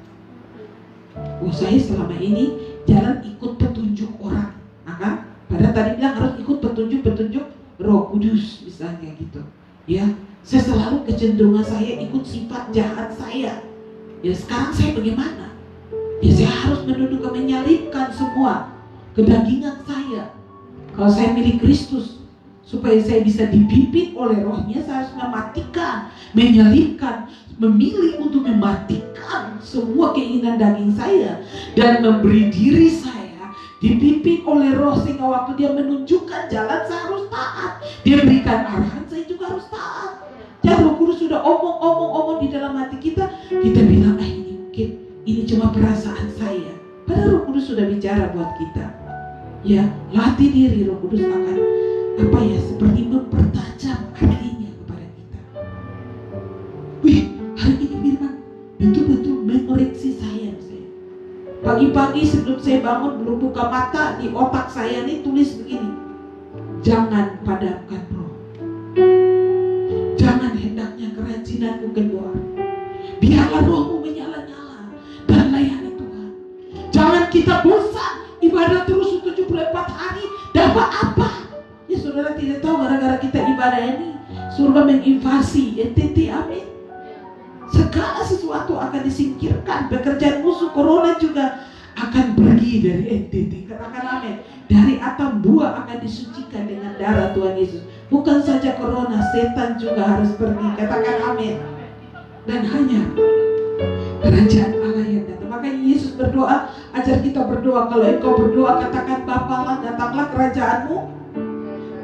Saya selama ini jalan ikut petunjuk orang, maka padahal tadi bilang harus ikut petunjuk Roh Kudus misalnya gitu. Ya, saya selalu kecenderungan saya ikut sifat jahat saya. Ya, sekarang saya bagaimana? Ya, saya harus menyalibkan semua kedagingan saya. Kalau saya milik Kristus, supaya saya bisa dipimpin oleh Rohnya, saya harus mematikan, menyalibkan, memilih untuk mematikan semua keinginan daging saya dan memberi diri saya dipimpin oleh Roh, sehingga waktu Dia menunjukkan jalan saya harus taat, Dia berikan arahan saya juga harus taat. Dan Roh Kudus sudah omong di dalam hati kita bilang, ini mungkin ini cuma perasaan saya, padahal Roh Kudus sudah bicara buat kita. Ya, latih diri, Roh Kudus akan seperti mempertajam hatinya kepada kita. Wih, hari ini firman betul-betul mengoreksi saya. Pagi-pagi sebelum saya bangun, belum buka mata, di otak saya nih tulis begini: jangan padamkan roh, jangan hendaknya kerajinanmu keluar, biarlah rohmu menyala-nyala dan layani Tuhan. Jangan kita bosan ibadah terus 74 hari, dapat apa? Ya saudara tidak tahu, gara-gara kita ibadah ini surga menginvasi NTT, amin. Segala sesuatu akan disingkirkan. Pekerjaan musuh corona juga akan pergi dari NTT. Katakan amin. Dari Atambua akan disucikan dengan darah Tuhan Yesus. Bukan saja corona, setan juga harus pergi. Katakan amin. Dan hanya kerajaan Allah yang datang. Makanya Yesus berdoa, ajar kita berdoa. Kalau engkau berdoa, katakan, Bapa, datanglah kerajaanmu,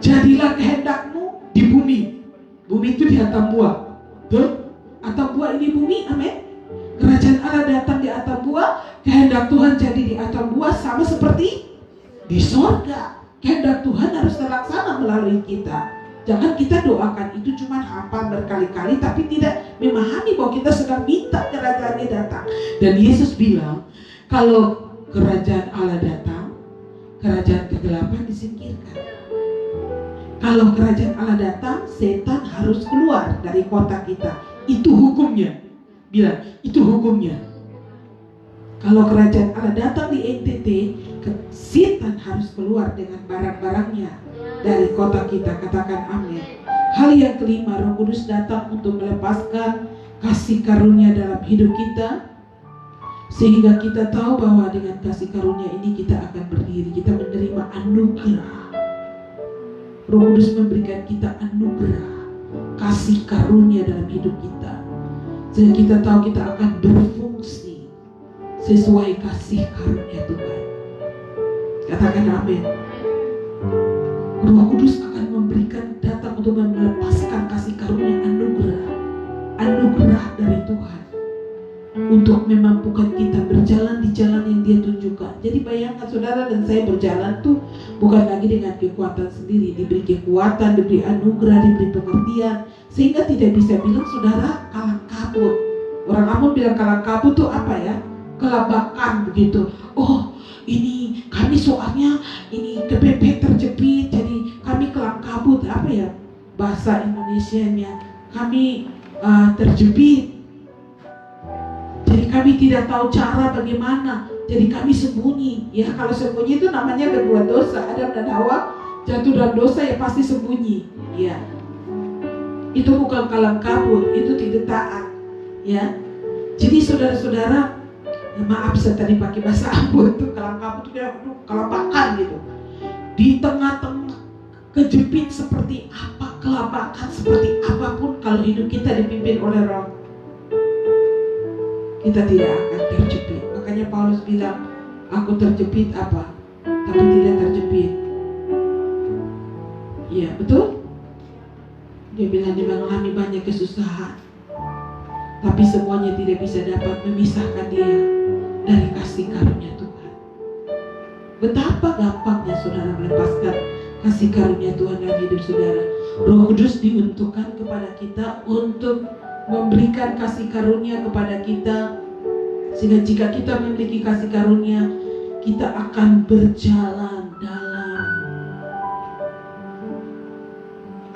jadilah kehendakmu di bumi. Bumi itu di Atambua. Betul? Atambua ini bumi, amin. Kerajaan Allah datang di Atambua, kehendak Tuhan jadi di Atambua, sama seperti di sorga. Kehendak Tuhan harus terlaksana melalui kita. Jangan kita doakan itu cuma hafal berkali-kali, tapi tidak memahami bahwa kita sedang minta kerajaannya datang. Dan Yesus bilang, kalau kerajaan Allah datang, kerajaan kegelapan disingkirkan. Kalau kerajaan Allah datang, setan harus keluar dari kota kita. Itu hukumnya. Bilang, itu hukumnya. Kalau kerajaan Allah datang di NTT, setan harus keluar dengan barang-barangnya dari kota kita. Katakan amin. Hal yang kelima, Roh Kudus datang untuk melepaskan kasih karunia dalam hidup kita, sehingga kita tahu bahwa dengan kasih karunia ini kita akan berdiri. Kita menerima anugerah. Roh Kudus memberikan kita anugerah, kasih karunia dalam hidup kita, sehingga kita tahu kita akan berfungsi sesuai kasih karunia Tuhan. Katakan amin. Roh Kudus akan memberikan, datang untuk melepaskan kasih karunia, anugerah dari Tuhan, untuk memampukan kita berjalan di jalan yang Dia tunjukkan. Jadi bayangkan saudara dan saya berjalan tuh bukan lagi dengan kekuatan sendiri, diberi kekuatan, diberi anugerah, diberi pengertian, sehingga tidak bisa bilang saudara kalang kabut. Orang Ambon bilang kalang kabut tuh apa ya? Kelabakan begitu. Oh, ini kami soalnya ini kepepet terjepit, jadi kami kelang kabut. Apa ya bahasa Indonesianya? Kami terjepit. Jadi kami tidak tahu cara bagaimana. Jadi kami sembunyi. Ya kalau sembunyi itu namanya berbuat dosa. Adam dan Hawa jatuh dalam dosa, ya pasti sembunyi. Ya. Itu bukan kalang kabut, itu tidak taat. Ya. Jadi saudara-saudara, ya maaf saya tadi pakai bahasa Ambon itu kalang kabut itu kayak kelabakan gitu. Di tengah-tengah kejepit seperti apa, kelabakan seperti apapun, kalau hidup kita dipimpin oleh Roh, kita tidak akan terjepit. Makanya Paulus bilang, aku terjepit apa? Tapi tidak terjepit. Iya, betul? Dia bilang dia mengalami banyak kesusahan, tapi semuanya tidak bisa dapat memisahkan dia dari kasih karunia Tuhan. Betapa gampangnya saudara melepaskan kasih karunia Tuhan dalam hidup saudara. Roh Kudus diuntukkan kepada kita untuk memberikan kasih karunia kepada kita, sehingga jika kita memiliki kasih karunia, kita akan berjalan dalam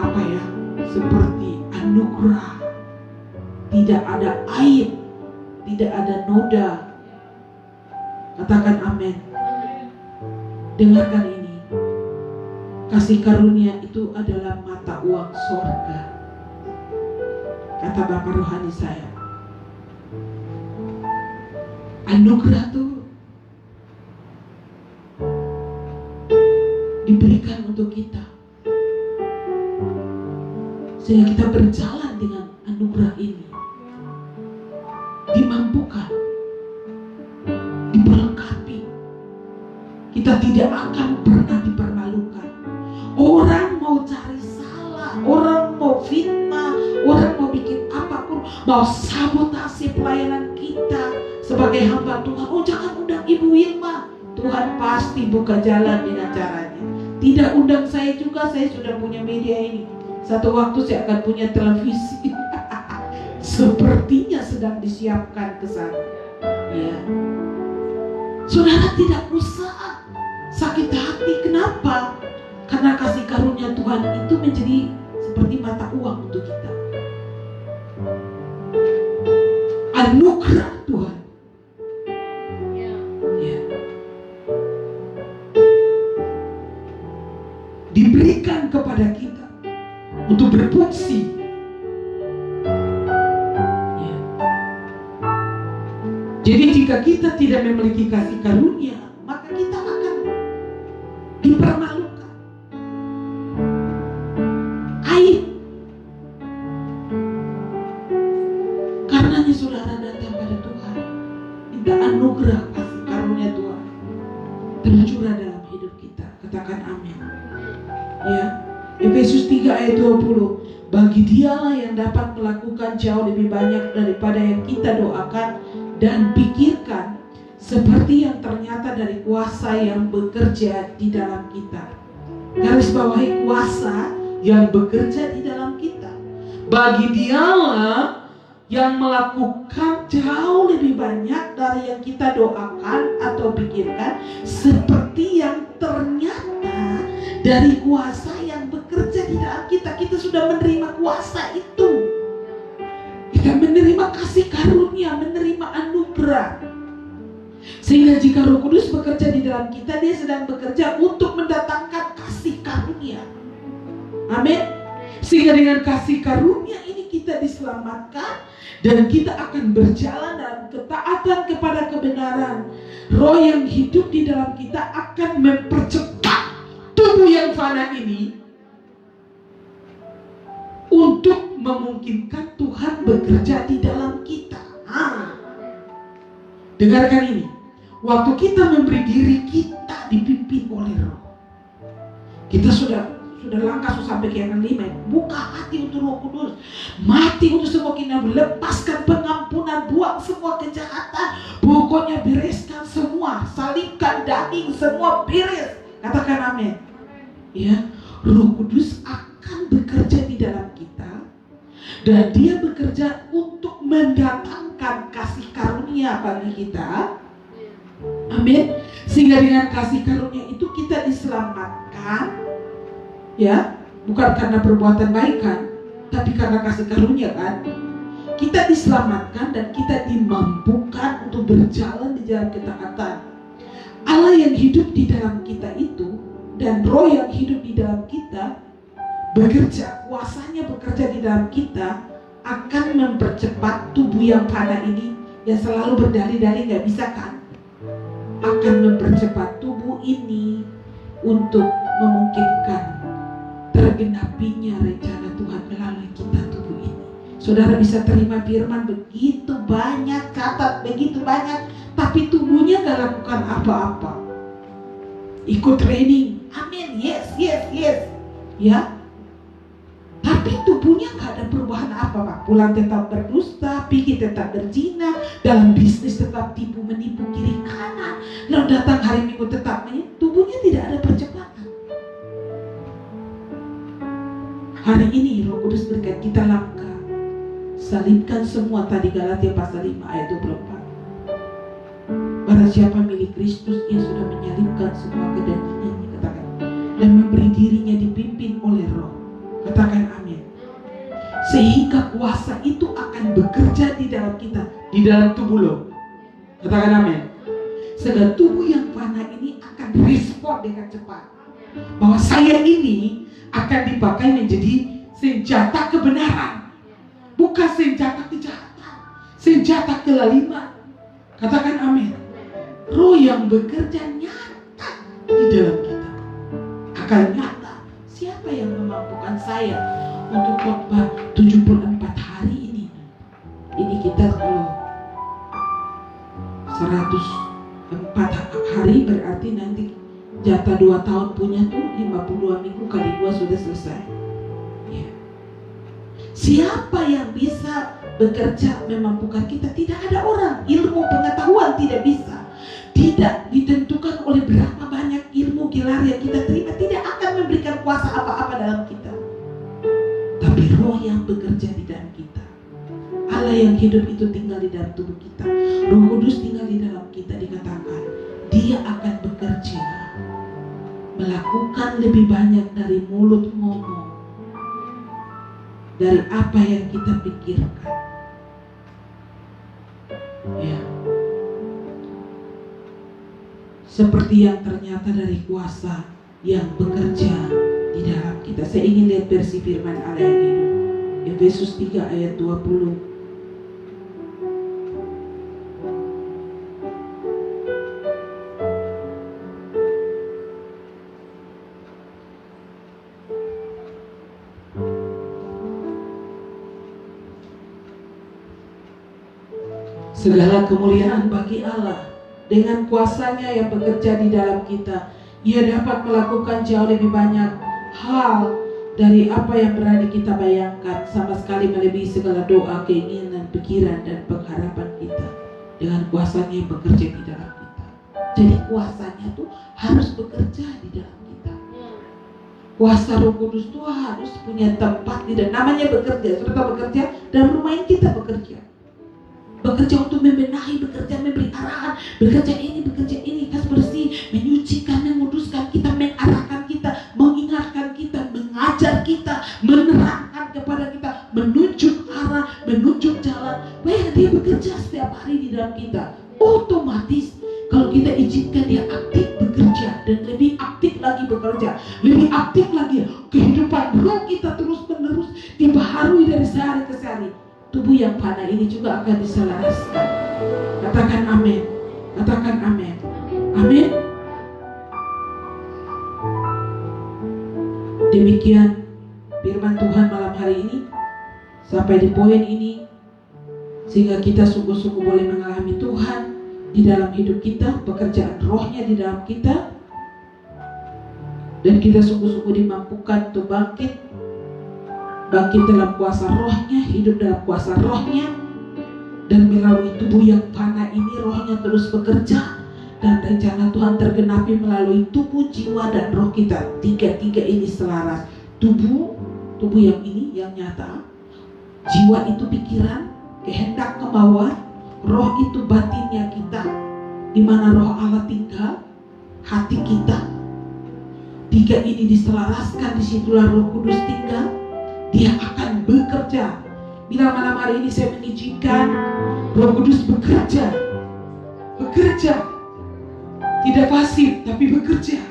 apa ya, seperti anugerah. Tidak ada aib, tidak ada noda. Katakan amin. Dengarkan ini, kasih karunia itu adalah mata uang sorga, kata Bapak rohani saya. Anugerah tuh diberikan untuk kita, sehingga kita berjalan dengan anugerah ini, dimampukan, diperlengkapi. Kita tidak akan pernah dipermalukan. Orang mau cari salah, orang mau fitnah, orang mau bikin apapun, mau sabotase pelayanan kita sebagai hamba Tuhan. Oh, jangan undang Ibu Wilma. Tuhan pasti buka jalan dengan caranya. Tidak undang saya juga, saya sudah punya media ini. Satu waktu saya akan punya televisi. Sepertinya sedang disiapkan ke sana. Ya. Saudara tidak usah sakit hati. Kenapa? Karena kasih karunia Tuhan itu menjadi seperti mata uang untuk kita. Anugerah Tuhan. Ya. Diberikan kepada kita untuk berfungsi. Ya. Jadi jika kita tidak memiliki kasih karunia, maka kita akan dipermalukan. Aib. Karenanya saudara datang pada Tuhan, minta anugerah kasih karunia Tuhan tercurah dalam hidup kita. Katakan amin. Ya, Efesus 3 ayat 20. Bagi Dialah yang dapat melakukan jauh lebih banyak daripada yang kita doakan dan pikirkan, seperti yang ternyata dari kuasa yang bekerja di dalam kita. Garis bawahi kuasa yang bekerja di dalam kita. Bagi Dialah yang melakukan jauh lebih banyak dari yang kita doakan atau pikirkan, seperti yang ternyata dari kuasa yang bekerja di dalam kita. Kita sudah menerima kuasa itu. Kita menerima kasih karunia, menerima anugerah. Sehingga jika Roh Kudus bekerja di dalam kita, Dia sedang bekerja untuk mendatangkan kasih karunia. Amin. Sehingga dengan kasih karunia ini kita diselamatkan dan kita akan berjalan dalam ketaatan kepada kebenaran. Roh yang hidup di dalam kita akan mempercepat tubuh yang fana ini untuk memungkinkan Tuhan bekerja di dalam kita. Dengarkan ini. Waktu kita memberi diri, kita dipimpin oleh Roh. Kita sudah langkah sampai ke yang 5. Buka hati untuk Roh Kudus. Mati untuk semua kinabul. Lepaskan pengampunan. Buang semua kejahatan. Pokoknya bereskan semua. Salibkan daging. Semua beres. Katakan amin. Ya, Roh Kudus akan bekerja di dalam kita. Dan Dia bekerja untuk mendatangkan kasih karunia bagi kita. Amin. Sehingga dengan kasih karunia itu kita diselamatkan. Ya, bukan karena perbuatan baik kan, tapi karena kasih karunia kan. Kita diselamatkan dan kita dimampukan untuk berjalan di jalan ketaatan. Allah yang hidup di dalam kita itu dan Roh yang hidup di dalam kita bekerja, kuasanya bekerja di dalam kita akan mempercepat tubuh yang fana ini yang selalu berdalih-dalih gak bisa kan, akan mempercepat tubuh ini untuk memungkinkan tergenapinya rencana Tuhan melalui kita tubuh ini. Saudara bisa terima firman begitu banyak, catat begitu banyak, tapi tubuhnya gak lakukan apa-apa. Ikut training, amin, yes. Ya, tapi tubuhnya gak ada perubahan apa-apa. Pulang tetap berdusta, pergi tetap berzina, dalam bisnis tetap tipu menipu kiri kanan, lalu datang hari Minggu tetap menipu. Tubuhnya tidak ada percepatan. Hari ini Roh Kudus berikan kita langkah. Salibkan semua tadi Galatia pasal 5 ayat 24. Barang siapa milik Kristus, ia sudah menyalibkan semua kedagingannya, katakan, dan memberi dirinya dipimpin oleh Roh. Katakan amin. Sehingga kuasa itu akan bekerja di dalam kita, di dalam tubuh lo. Katakan amin. Sehingga tubuh yang fana ini akan respon dengan cepat. Bahwa saya ini akan dipakai menjadi senjata kebenaran, bukan senjata kejahatan, senjata kelaliman. Katakan amin. Roh yang bekerja nyata di dalam kita akan nyata. Siapa yang memampukan saya untuk khotbah 74 hari ini? Ini kita kalau 104 hari berarti nanti jatah 2 tahun punya tuh 52 minggu kali 2 sudah selesai. Ya. Siapa yang bisa bekerja memampukan kita? Tidak ada orang. Ilmu pengetahuan tidak bisa. Tidak ditentukan oleh berapa banyak ilmu gelar yang kita terima. Tidak akan bekerja di dalam kita. Allah yang hidup itu tinggal di dalam tubuh kita. Roh Kudus tinggal di dalam kita. Dikatakan Dia akan bekerja, melakukan lebih banyak dari mulut ngomong, dari apa yang kita pikirkan. Ya, seperti yang ternyata dari kuasa yang bekerja di dalam kita. Saya ingin lihat versi firman Allah yang hidup, Efesus 3 ayat 20. Segala kemuliaan bagi Allah. Dengan kuasanya yang bekerja di dalam kita, Ia dapat melakukan jauh lebih banyak hal dari apa yang berani kita bayangkan, sama sekali melebihi segala doa, keinginan, pikiran, dan pengharapan kita. Dengan kuasanya yang bekerja di dalam kita. Jadi kuasanya tuh harus bekerja di dalam kita. Kuasa Roh Kudus tuh harus punya tempat di dalam. Namanya bekerja, serta bekerja dalam rumah ini kita bekerja. Bekerja untuk membenahi, bekerja memberi arahan, bekerja ini, kas bersih, menyucikan, menguduskan kita, mengarahkan kita, mengingatkan kita, mengajar kita, menerangkan kepada kita, menunjuk arah, menunjuk jalan. Baik, Dia bekerja setiap hari di dalam kita. Otomatis kalau kita izinkan Dia aktif bekerja, dan lebih aktif lagi bekerja, lebih aktif lagi, kehidupan roh kita terus menerus dibaharui dari sehari ke sehari. Tubuh yang fana ini juga akan diselaraskan. Katakan amin. Katakan amin. Amin. Demikian firman Tuhan malam hari ini. Sampai di poin ini, sehingga kita sungguh-sungguh boleh mengalami Tuhan di dalam hidup kita, pekerjaan rohnya di dalam kita, dan kita sungguh-sungguh dimampukan untuk bangkit dalam kuasa rohnya, hidup dalam kuasa rohnya, dan melalui tubuh yang fana ini rohnya terus bekerja, dan rencana Tuhan tergenapi melalui tubuh, jiwa, dan roh kita. Tiga-tiga ini selaras. Tubuh yang ini yang nyata, jiwa itu pikiran, kehendak, kemauan, roh itu batinnya kita, di mana roh Allah tinggal, hati kita. Tiga ini diselaraskan, disitulah Roh Kudus tinggal. Dia akan bekerja. Bila malam hari ini saya mengizinkan Roh Kudus bekerja. Tidak pasif, tapi bekerja,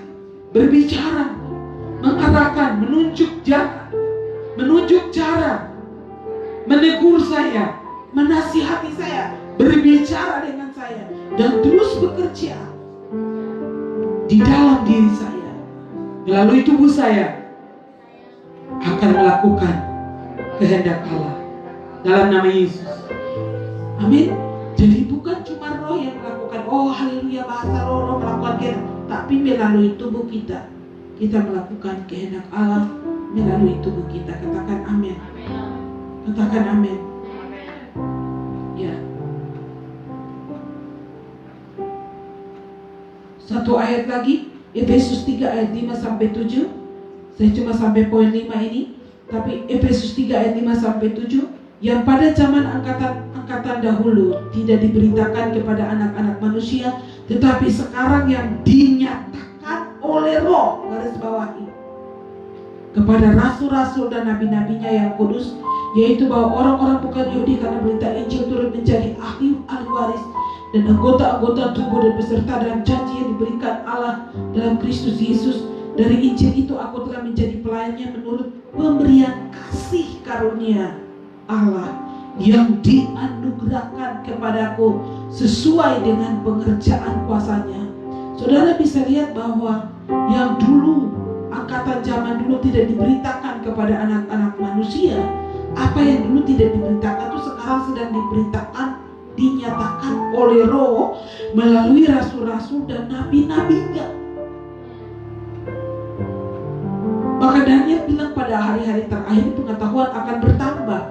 berbicara, mengarahkan, menunjuk jalan, menunjuk cara, menegur saya, menasihati saya, berbicara dengan saya, dan terus bekerja di dalam diri saya, melalui tubuh saya, akan melakukan kehendak Allah dalam nama Yesus. Amin. Jadi bukan cuma roh yang melakukan, oh haleluya, bahasa roh melakukan kehendak, tapi melalui tubuh kita melakukan kehendak Allah melalui tubuh kita. Katakan amin. Katakan amin. Ya. Satu ayat lagi, Efesus 3 ayat 5 sampai 7. Saya cuma sampai poin 5 ini, tapi Efesus 3 ayat 5 sampai 7, yang pada zaman angkatan dahulu tidak diberitakan kepada anak-anak manusia, tetapi sekarang yang dinyatakan oleh Roh, garis bawahi, kepada rasul-rasul dan nabi-nabinya yang kudus, yaitu bahwa orang-orang bukan Yahudi karena berita Injil turut menjadi ahli waris dan anggota-anggota tubuh dan peserta dalam janji yang diberikan Allah dalam Kristus Yesus. Dari Injil itu aku telah menjadi pelayannya menurut pemberian kasih karunia Allah yang dianugerahkan kepadaku sesuai dengan pengerjaan kuasanya. Saudara bisa lihat bahwa yang dulu, angkatan zaman dulu tidak diberitakan kepada anak-anak manusia. Apa yang dulu tidak diberitakan itu sekarang sedang diberitakan, dinyatakan oleh Roh melalui rasul-rasul dan nabi-nabinya. Maka Daniel bilang pada hari-hari terakhir pengetahuan akan bertambah.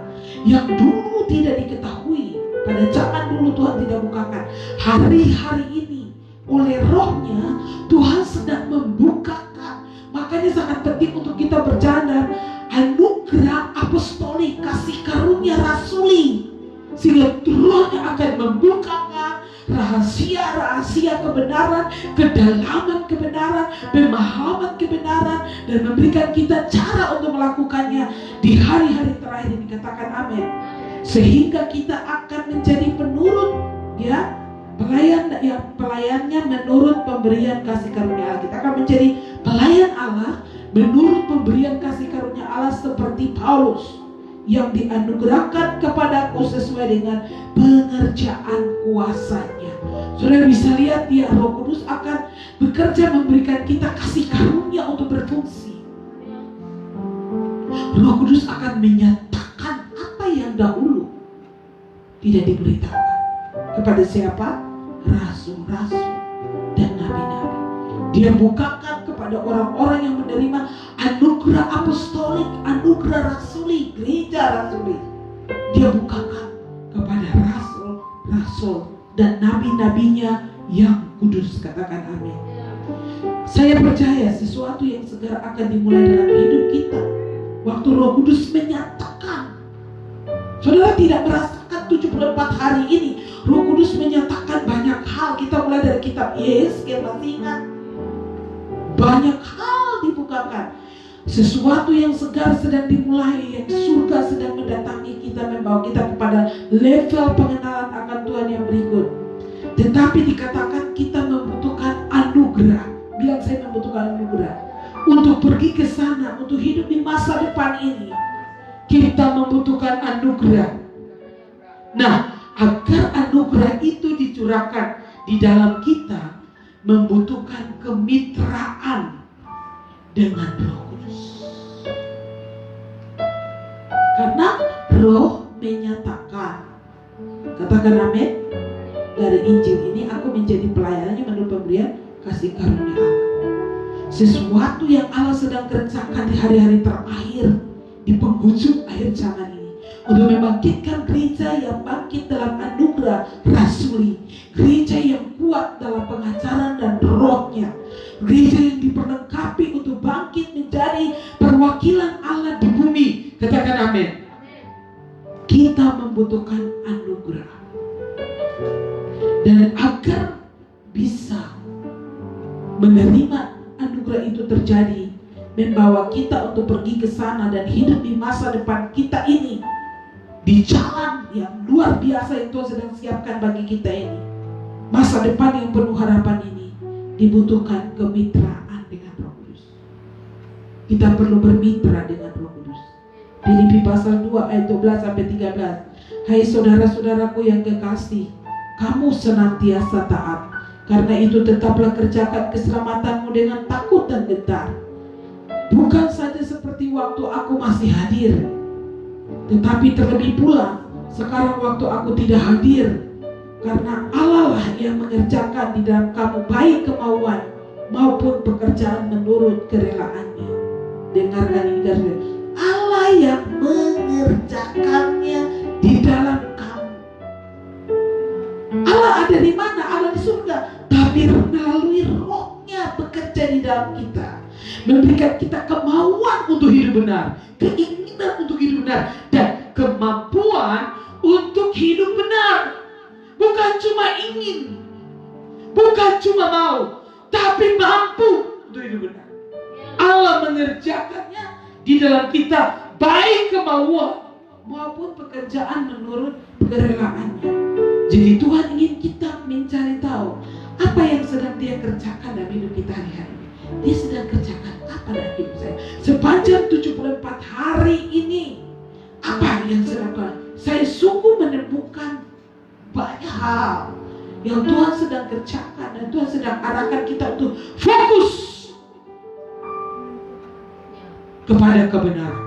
Yang dulu tidak diketahui, pada zaman dulu Tuhan tidak bukakan. Hari-hari ini oleh rohnya Tuhan sedang membukakan. Makanya sangat penting untuk kita berjalan anugerah apostolik, kasih rahasia kebenaran, kedalaman kebenaran, pemahaman kebenaran, dan memberikan kita cara untuk melakukannya di hari-hari terakhir ini. Katakan amin. Sehingga kita akan menjadi penurut, ya, pelayannya menurut pemberian kasih karunia Allah. Kita akan menjadi pelayan Allah menurut pemberian kasih karunia Allah seperti Paulus yang dianugerahkan kepadaku sesuai dengan pengerjaan kuasanya. Saudara bisa lihat ya, Roh Kudus akan bekerja memberikan kita kasih karunia untuk berfungsi. Roh Kudus akan menyatakan apa yang dahulu tidak diberitakan kepada siapa? Rasul-rasul dan nabi-nabi. Dia bukakan kepada orang-orang yang menerima anugerah apostolik, anugerah rasuli, gereja rasuli. Dia bukakan kepada rasul-rasul dan nabi-nabinya yang kudus. Katakan amin. Saya percaya sesuatu yang segar akan dimulai dalam hidup kita waktu Roh Kudus menyatakan. Saudara tidak merasakan 74 hari ini Roh Kudus menyatakan banyak hal. Kita mulai dari kitab Yesaya, masih ingat? Banyak hal dibukakan. Sesuatu yang segar sedang dimulai, yang surga sedang mendatangi kita, membawa kita kepada level pengenalan akan Tuhan yang berikut. Tetapi dikatakan kita membutuhkan anugerah. Bilang, saya membutuhkan anugerah untuk pergi ke sana, untuk hidup di masa depan ini. Kita membutuhkan anugerah. Nah, agar anugerah itu dicurahkan di dalam kita, membutuhkan kemitraan dengan Roh Kudus. Karena Roh menyatakan, katakan amin. Dari Injil ini aku menjadi pelayanannya menurut pemberian kasih karunia Allah. Sesuatu yang Allah sedang kerjakan di hari-hari terakhir, di penghujung akhir zaman ini, untuk membangkitkan gereja yang bangkit dalam anugerah rasuli, gereja yang kuat dalam pengajaran dan rohnya, gereja yang diperlengkapi untuk bangkit menjadi perwakilan Allah di bumi. Katakan amin. Kita membutuhkan anugerah. Dan agar bisa menerima anugerah itu terjadi, membawa kita untuk pergi ke sana dan hidup di masa depan kita ini, di jalan yang luar biasa yang Tuhan sedang siapkan bagi kita ini, masa depan yang penuh harapan ini, dibutuhkan kemitraan dengan Roh Kudus. Kita perlu bermitra dengan Roh Kudus. Filipi pasal 2 ayat 12-13. Hai saudara-saudaraku yang kekasih, kamu senantiasa taat. Karena itu tetaplah kerjakan keselamatanmu dengan takut dan gentar. Bukan saja seperti waktu aku masih hadir, tetapi terlebih pula sekarang waktu aku tidak hadir. Karena Allah lah yang mengerjakan di dalam kamu baik kemauan maupun pekerjaan menurut kerelaannya. Dengarkan ini guys, Allah yang mengerjakannya di dalam kamu. Allah ada di mana? Allah di surga. Tapi melalui rohnya bekerja di dalam kita, memberikan kita kemauan untuk hidup benar, keinginan untuk hidup benar, dan kemampuan untuk hidup benar. Bukan cuma ingin, bukan cuma mau, tapi mampu untuk hidup benar. Allah mengerjakannya di dalam kita, baik kemauan maupun pekerjaan menurut kerelaannya. Jadi Tuhan ingin kita mencari tahu apa yang sedang Dia kerjakan dalam hidup kita hari-hari. Dia sedang kerjakan apa dalam hidup saya sepanjang 74 hari ini. Apa yang sedang Tuhan? Saya sungguh menemukan banyak hal yang Tuhan sedang kerjakan, dan Tuhan sedang arahkan kita untuk fokus kepada kebenaran,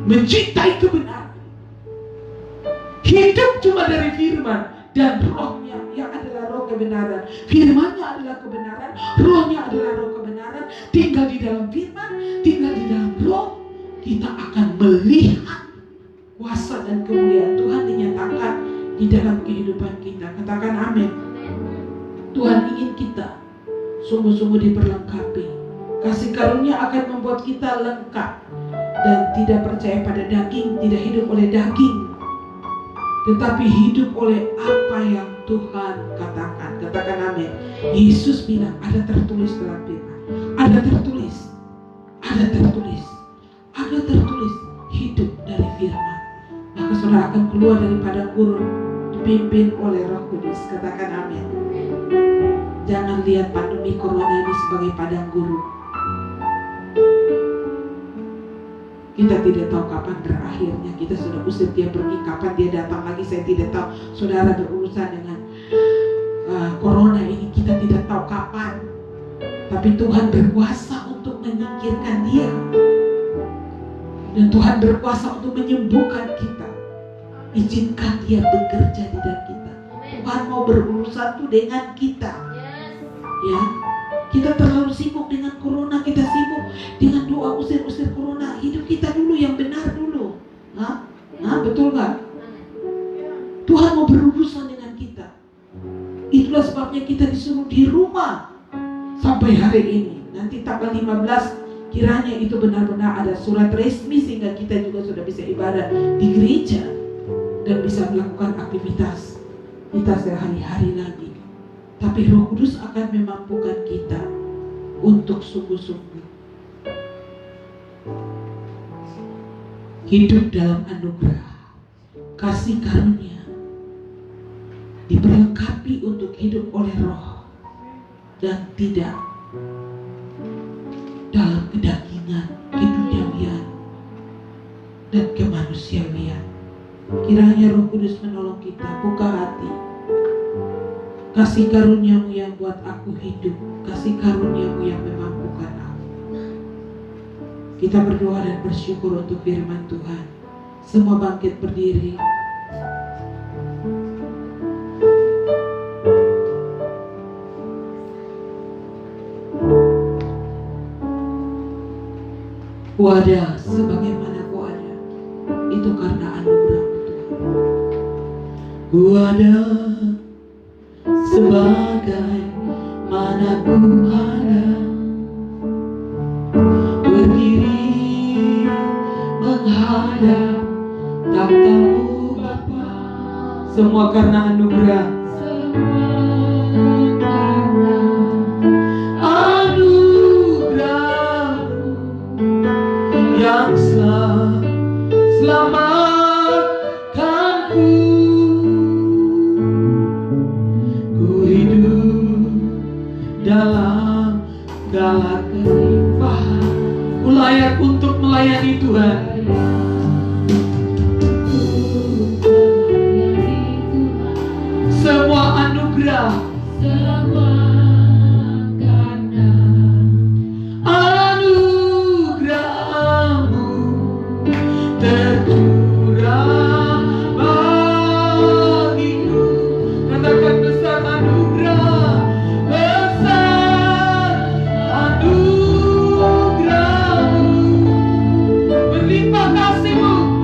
mencintai kebenaran, hidup cuma dari firman dan rohnya yang adalah roh kebenaran. Firmannya adalah kebenaran, rohnya adalah roh kebenaran. Tinggal di dalam firman, tinggal di dalam roh, kita akan melihat kuasa dan kemuliaan Tuhan dinyatakan di dalam kehidupan kita. Katakan amin. Tuhan ingin kita sungguh-sungguh diperlengkapi. Kasih karunia akan membuat kita lengkap dan tidak percaya pada daging, tidak hidup oleh daging, tetapi hidup oleh apa yang Tuhan katakan amin. Yesus bilang ada tertulis dalam firman, ada tertulis hidup dari firman. Maka saudara akan keluar dari padang gurun dipimpin oleh Roh Kudus. Katakan amin. Jangan lihat pandemi corona ini sebagai padang gurun. Kita tidak tahu kapan berakhirnya. Kita sudah usir dia pergi, kapan dia datang lagi saya tidak tahu. Saudara berurusan dengan corona ini, kita tidak tahu kapan. Tapi Tuhan berkuasa untuk menyingkirkan dia. Dan Tuhan berkuasa untuk menyembuhkan kita. Izinkan dia bekerja di dalam kita. Tuhan mau berurusan tuh dengan kita. Ya, kita terlalu sibuk dengan corona, kita sibuk dengan doa usir corona. Hidup kita dulu yang benar dulu. Betul gak? Tuhan mau berurusan dengan kita. Itulah sebabnya kita disuruh di rumah sampai hari ini. Nanti tanggal 15 kiranya itu benar-benar ada surat resmi sehingga kita juga sudah bisa ibadah di gereja dan bisa melakukan aktivitas kita sehari-hari lagi. Tapi Roh Kudus akan memampukan kita untuk sungguh-sungguh hidup dalam anugerah, kasih karunia, diperlengkapi untuk hidup oleh Roh dan tidak dalam kedagingan, keduniawian dan kemanusiawian. Kiranya Roh Kudus menolong kita, buka hati. Kasih karuniamu yang buat aku hidup, kasih karuniamu yang memampukan aku. Kita berdoa dan bersyukur untuk firman Tuhan. Semua bangkit berdiri. Ku ada sebagaimana ku ada, itu karena anugerah-Mu Tuhan. Ku ada sebagaimana ku ada, berdiri menghadap takhta-Mu Bapa. Semua karena anugerah. Yang selamatkanku, ku hidup dalam segala kelimpahan. Ku layak untuk melayani Tuhan. Semua anugerah, tercurah bagiku. Katakan besar anugerah, besar anugerah-Mu, berlimpah kasih-Mu.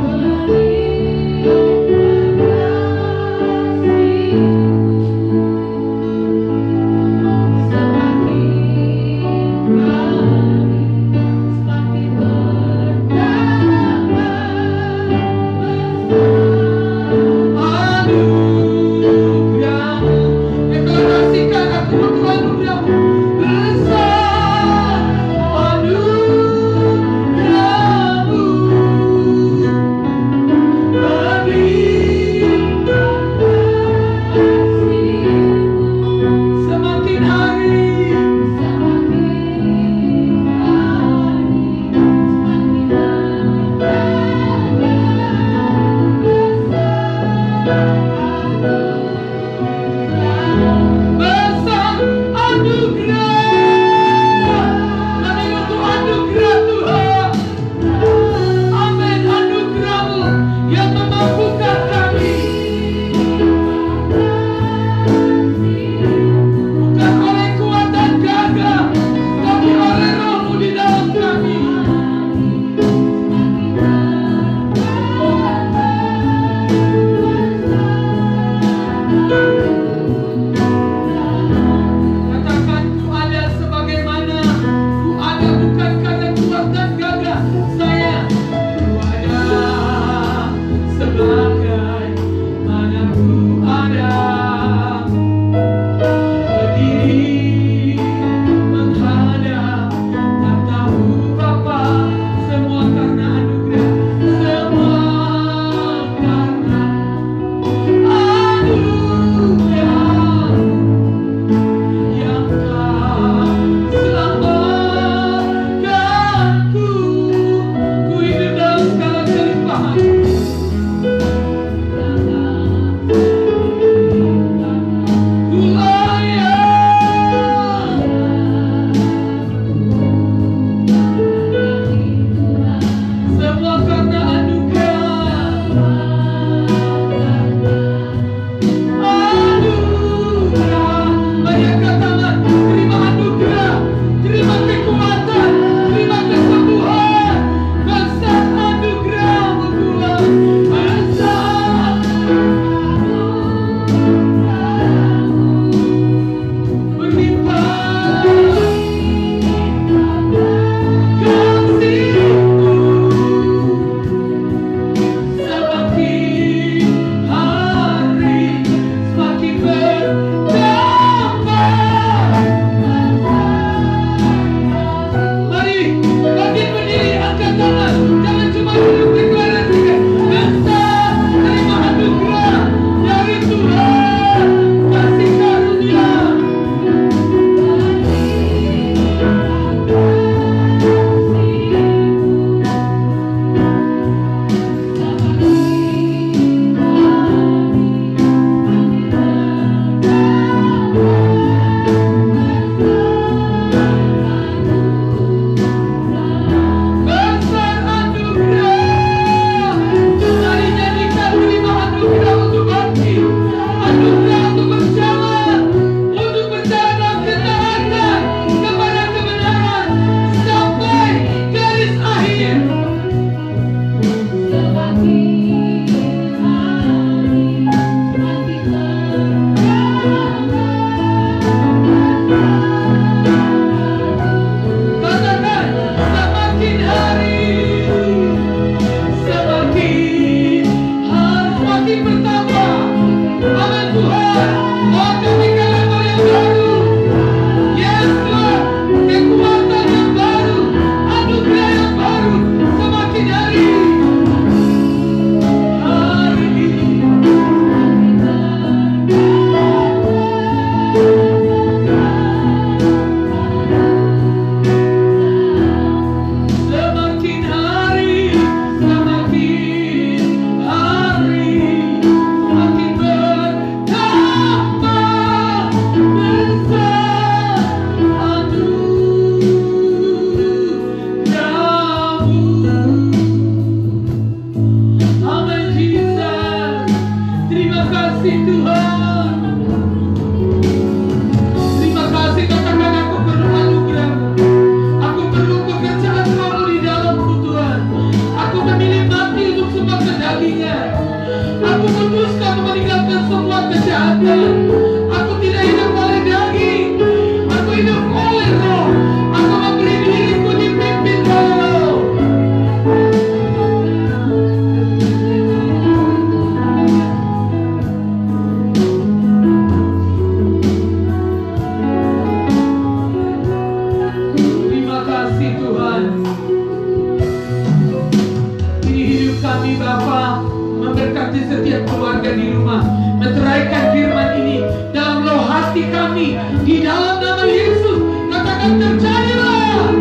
Di dalam nama Yesus, katakan terjadilah.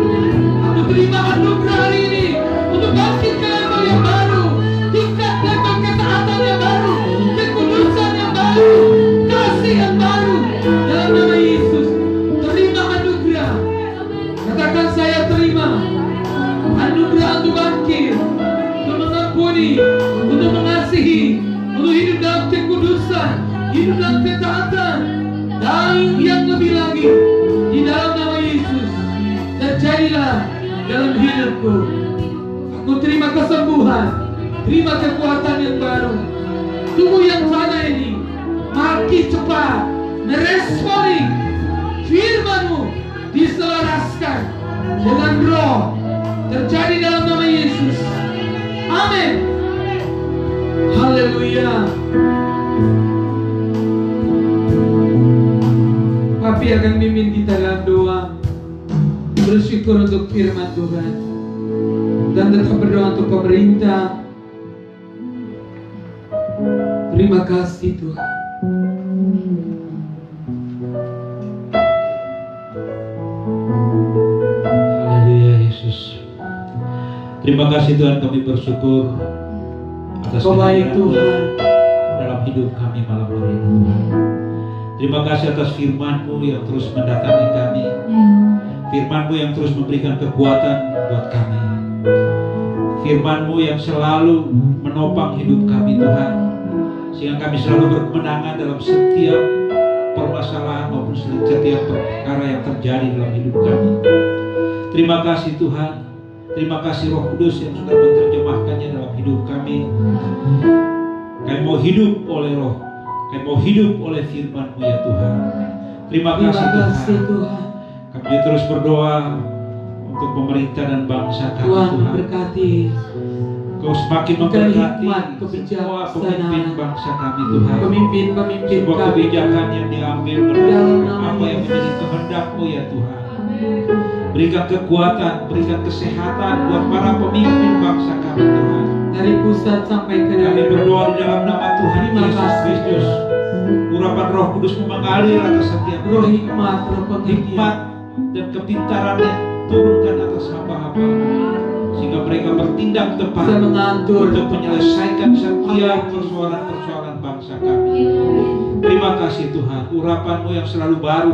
Aku terima anugerah hari ini untuk bangkit ke level yang baru, tingkat level ketaatan yang baru, kekudusan yang baru, kasih yang baru. Dalam nama Yesus, terima anugerah. Katakan saya terima anugerah untuk bangkit, untuk mengampuni, untuk mengasihi, untuk hidup dalam kekudusan, hidup dalam ketaatan, dan yang lebih lagi. Di dalam nama Yesus, terjadilah dalam hidupku. Aku terima kesembuhan, terima kekuatan yang baru. Tubuh yang sana ini makin cepat meresponi firman-Mu, diselaraskan dengan roh. Terjadi dalam nama Yesus. Amin. Haleluya. Papi akan mimpin kita dalam doa, bersyukur untuk firman Tuhan, dan tetap berdoa untuk pemerintah. Terima kasih Tuhan. Haleluya Yesus. Terima kasih Tuhan, kami bersyukur atas Kau baik Tuhan. dalam hidup kami malam hari ini Tuhan. Terima kasih atas firman-Mu yang terus mendatangi kami, firman-Mu yang terus memberikan kekuatan buat kami, firman-Mu yang selalu menopang hidup kami Tuhan, sehingga kami selalu berkemenangan dalam setiap permasalahan maupun setiap perkara yang terjadi dalam hidup kami. Terima kasih Tuhan. Terima kasih Roh Kudus yang sudah menerjemahkannya dalam hidup kami. Kami mau hidup oleh Roh, kami mau hidup oleh firman-Mu ya Tuhan. Terima kasih Tuhan. Kami terus berdoa untuk pemerintah dan bangsa kami Tuhan Tuhan. berkati. Kau semakin memberkati semua pemimpin bangsa kami Tuhan. Pemimpin Sebuah kami. kebijakan yang diambil Dalam menurut nama apa yang Yesus. menjadi kehendak-Mu ya Tuhan. Berikan kekuatan, berikan kesehatan buat para pemimpin bangsa kami Tuhan. Dari pusat sampai ke Kami daerah. berdoa di dalam nama Tuhan Terima Yesus kasih. Kristus. Urapan Roh Kudus mengalir atas setiap Roh hikmat, roh pengertian. hikmat dan kepintaran yang turunkan atas hamba-hamba, sehingga mereka bertindak tepat Bisa mengatur. untuk menyelesaikan setiap persoalan-persoalan bangsa kami. Terima kasih Tuhan, urapan-Mu yang selalu baru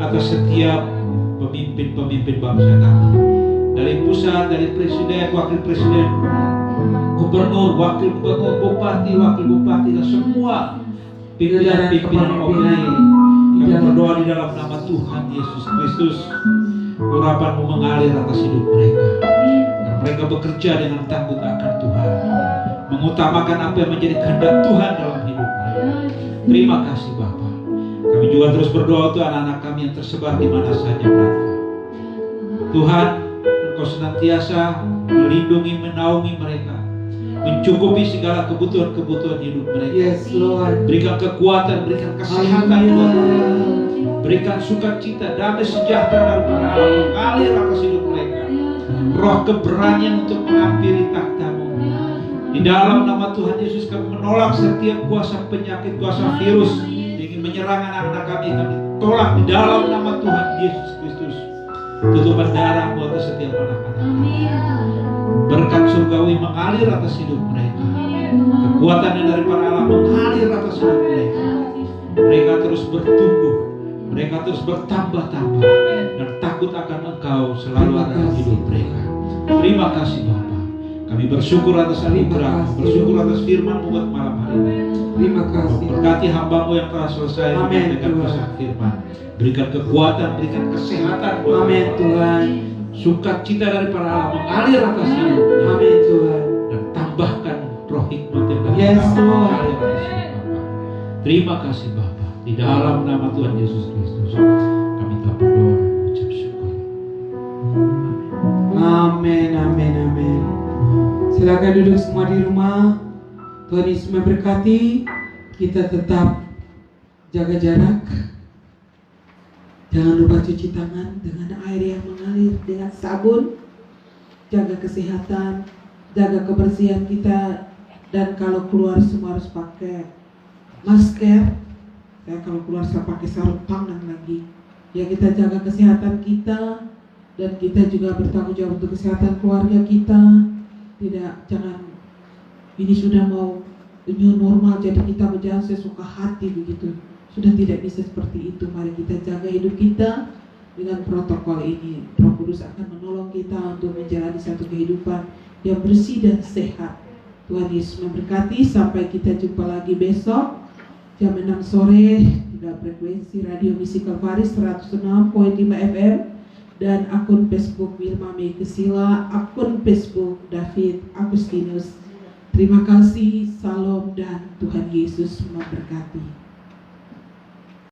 atas setiap pemimpin-pemimpin bangsa kami, dari pusat, dari presiden, wakil presiden, gubernur, wakil gubernur, bupati, wakil bupati, dan semua pimpinan-pimpinan opini. Kami berdoa di dalam nama Tuhan Yesus Kristus, urapan-Mu mengalir atas hidup mereka, dan mereka bekerja dengan takut akan Tuhan, mengutamakan apa yang menjadi kehendak Tuhan dalam hidup mereka. Terima kasih Bapa. Kami juga terus berdoa untuk anak-anak kami yang tersebar di mana saja berada. Tuhan, Engkau senantiasa melindungi, menaungi mereka, mencukupi segala kebutuhan-kebutuhan hidup mereka. Yes Lord. Berikan kekuatan, berikan kesehatan buat mereka. Berikan sukacita, damai sejahtera dari Allah mengalir atas hidup mereka. Roh keberanian untuk menghampiri takhta-Mu. Di dalam nama Tuhan Yesus kami menolak setiap kuasa penyakit, kuasa virus yang ingin menyerang anak-anak kami. Kami tolak di dalam nama Tuhan Yesus Kristus. Tutupan darah-Mu atas setiap anak-anak kami. Berkat surgawi mengalir atas hidup mereka. Kekuatan yang dari para Allah mengalir atas hidup mereka. Mereka terus bertumbuh, mereka terus bertambah-tambah, dan takut akan Engkau selalu ada dalam hidup mereka. Terima kasih Bapa. Kami bersyukur atas anugerah, bersyukur atas firman-Mu buat malam hari ini. Terima kasih. Berkati hamba-Mu yang telah selesai Amin, menyampaikan Tuhan. pesan firman. Berikan kekuatan, berikan kesehatan buat Amin Tuhan. sukacita dari para Allah mengalir atas hidupnya. Amin Tuhan. Dan tambahkan roh hikmat yang dari Yes, Bapa, Lord. mengalir atas hidup Bapa. Terima kasih Bapa. Di dalam nama Tuhan Yesus Kristus kami telah berdoa dan mengucap syukur. Amin, amin, amin. Silakan duduk semua di rumah. Tuhan Yesus memberkati. Kita tetap jaga jarak. Jangan lupa cuci tangan dengan air yang mengalir, dengan sabun. Jaga kesehatan, jaga kebersihan kita. Dan kalau keluar semua harus pakai masker. Saya kalau keluar saya pakai sarung tangan lagi. Ya kita jaga kesehatan kita, dan kita juga bertanggung jawab untuk kesehatan keluarga kita. Jangan ini sudah mau new normal, jadi kita berjalan sesuka hati begitu. Sudah tidak bisa seperti itu. Mari kita jaga hidup kita dengan protokol ini. Roh Kudus akan menolong kita untuk menjalani satu kehidupan yang bersih dan sehat. Tuhan Yesus memberkati. Sampai kita jumpa lagi besok jam 6 sore di frekuensi Radio Misi Kalvari 106.5 FM dan akun Facebook Wilma Meikesila, akun Facebook David Agustinus. Terima kasih, salam, dan Tuhan Yesus memberkati.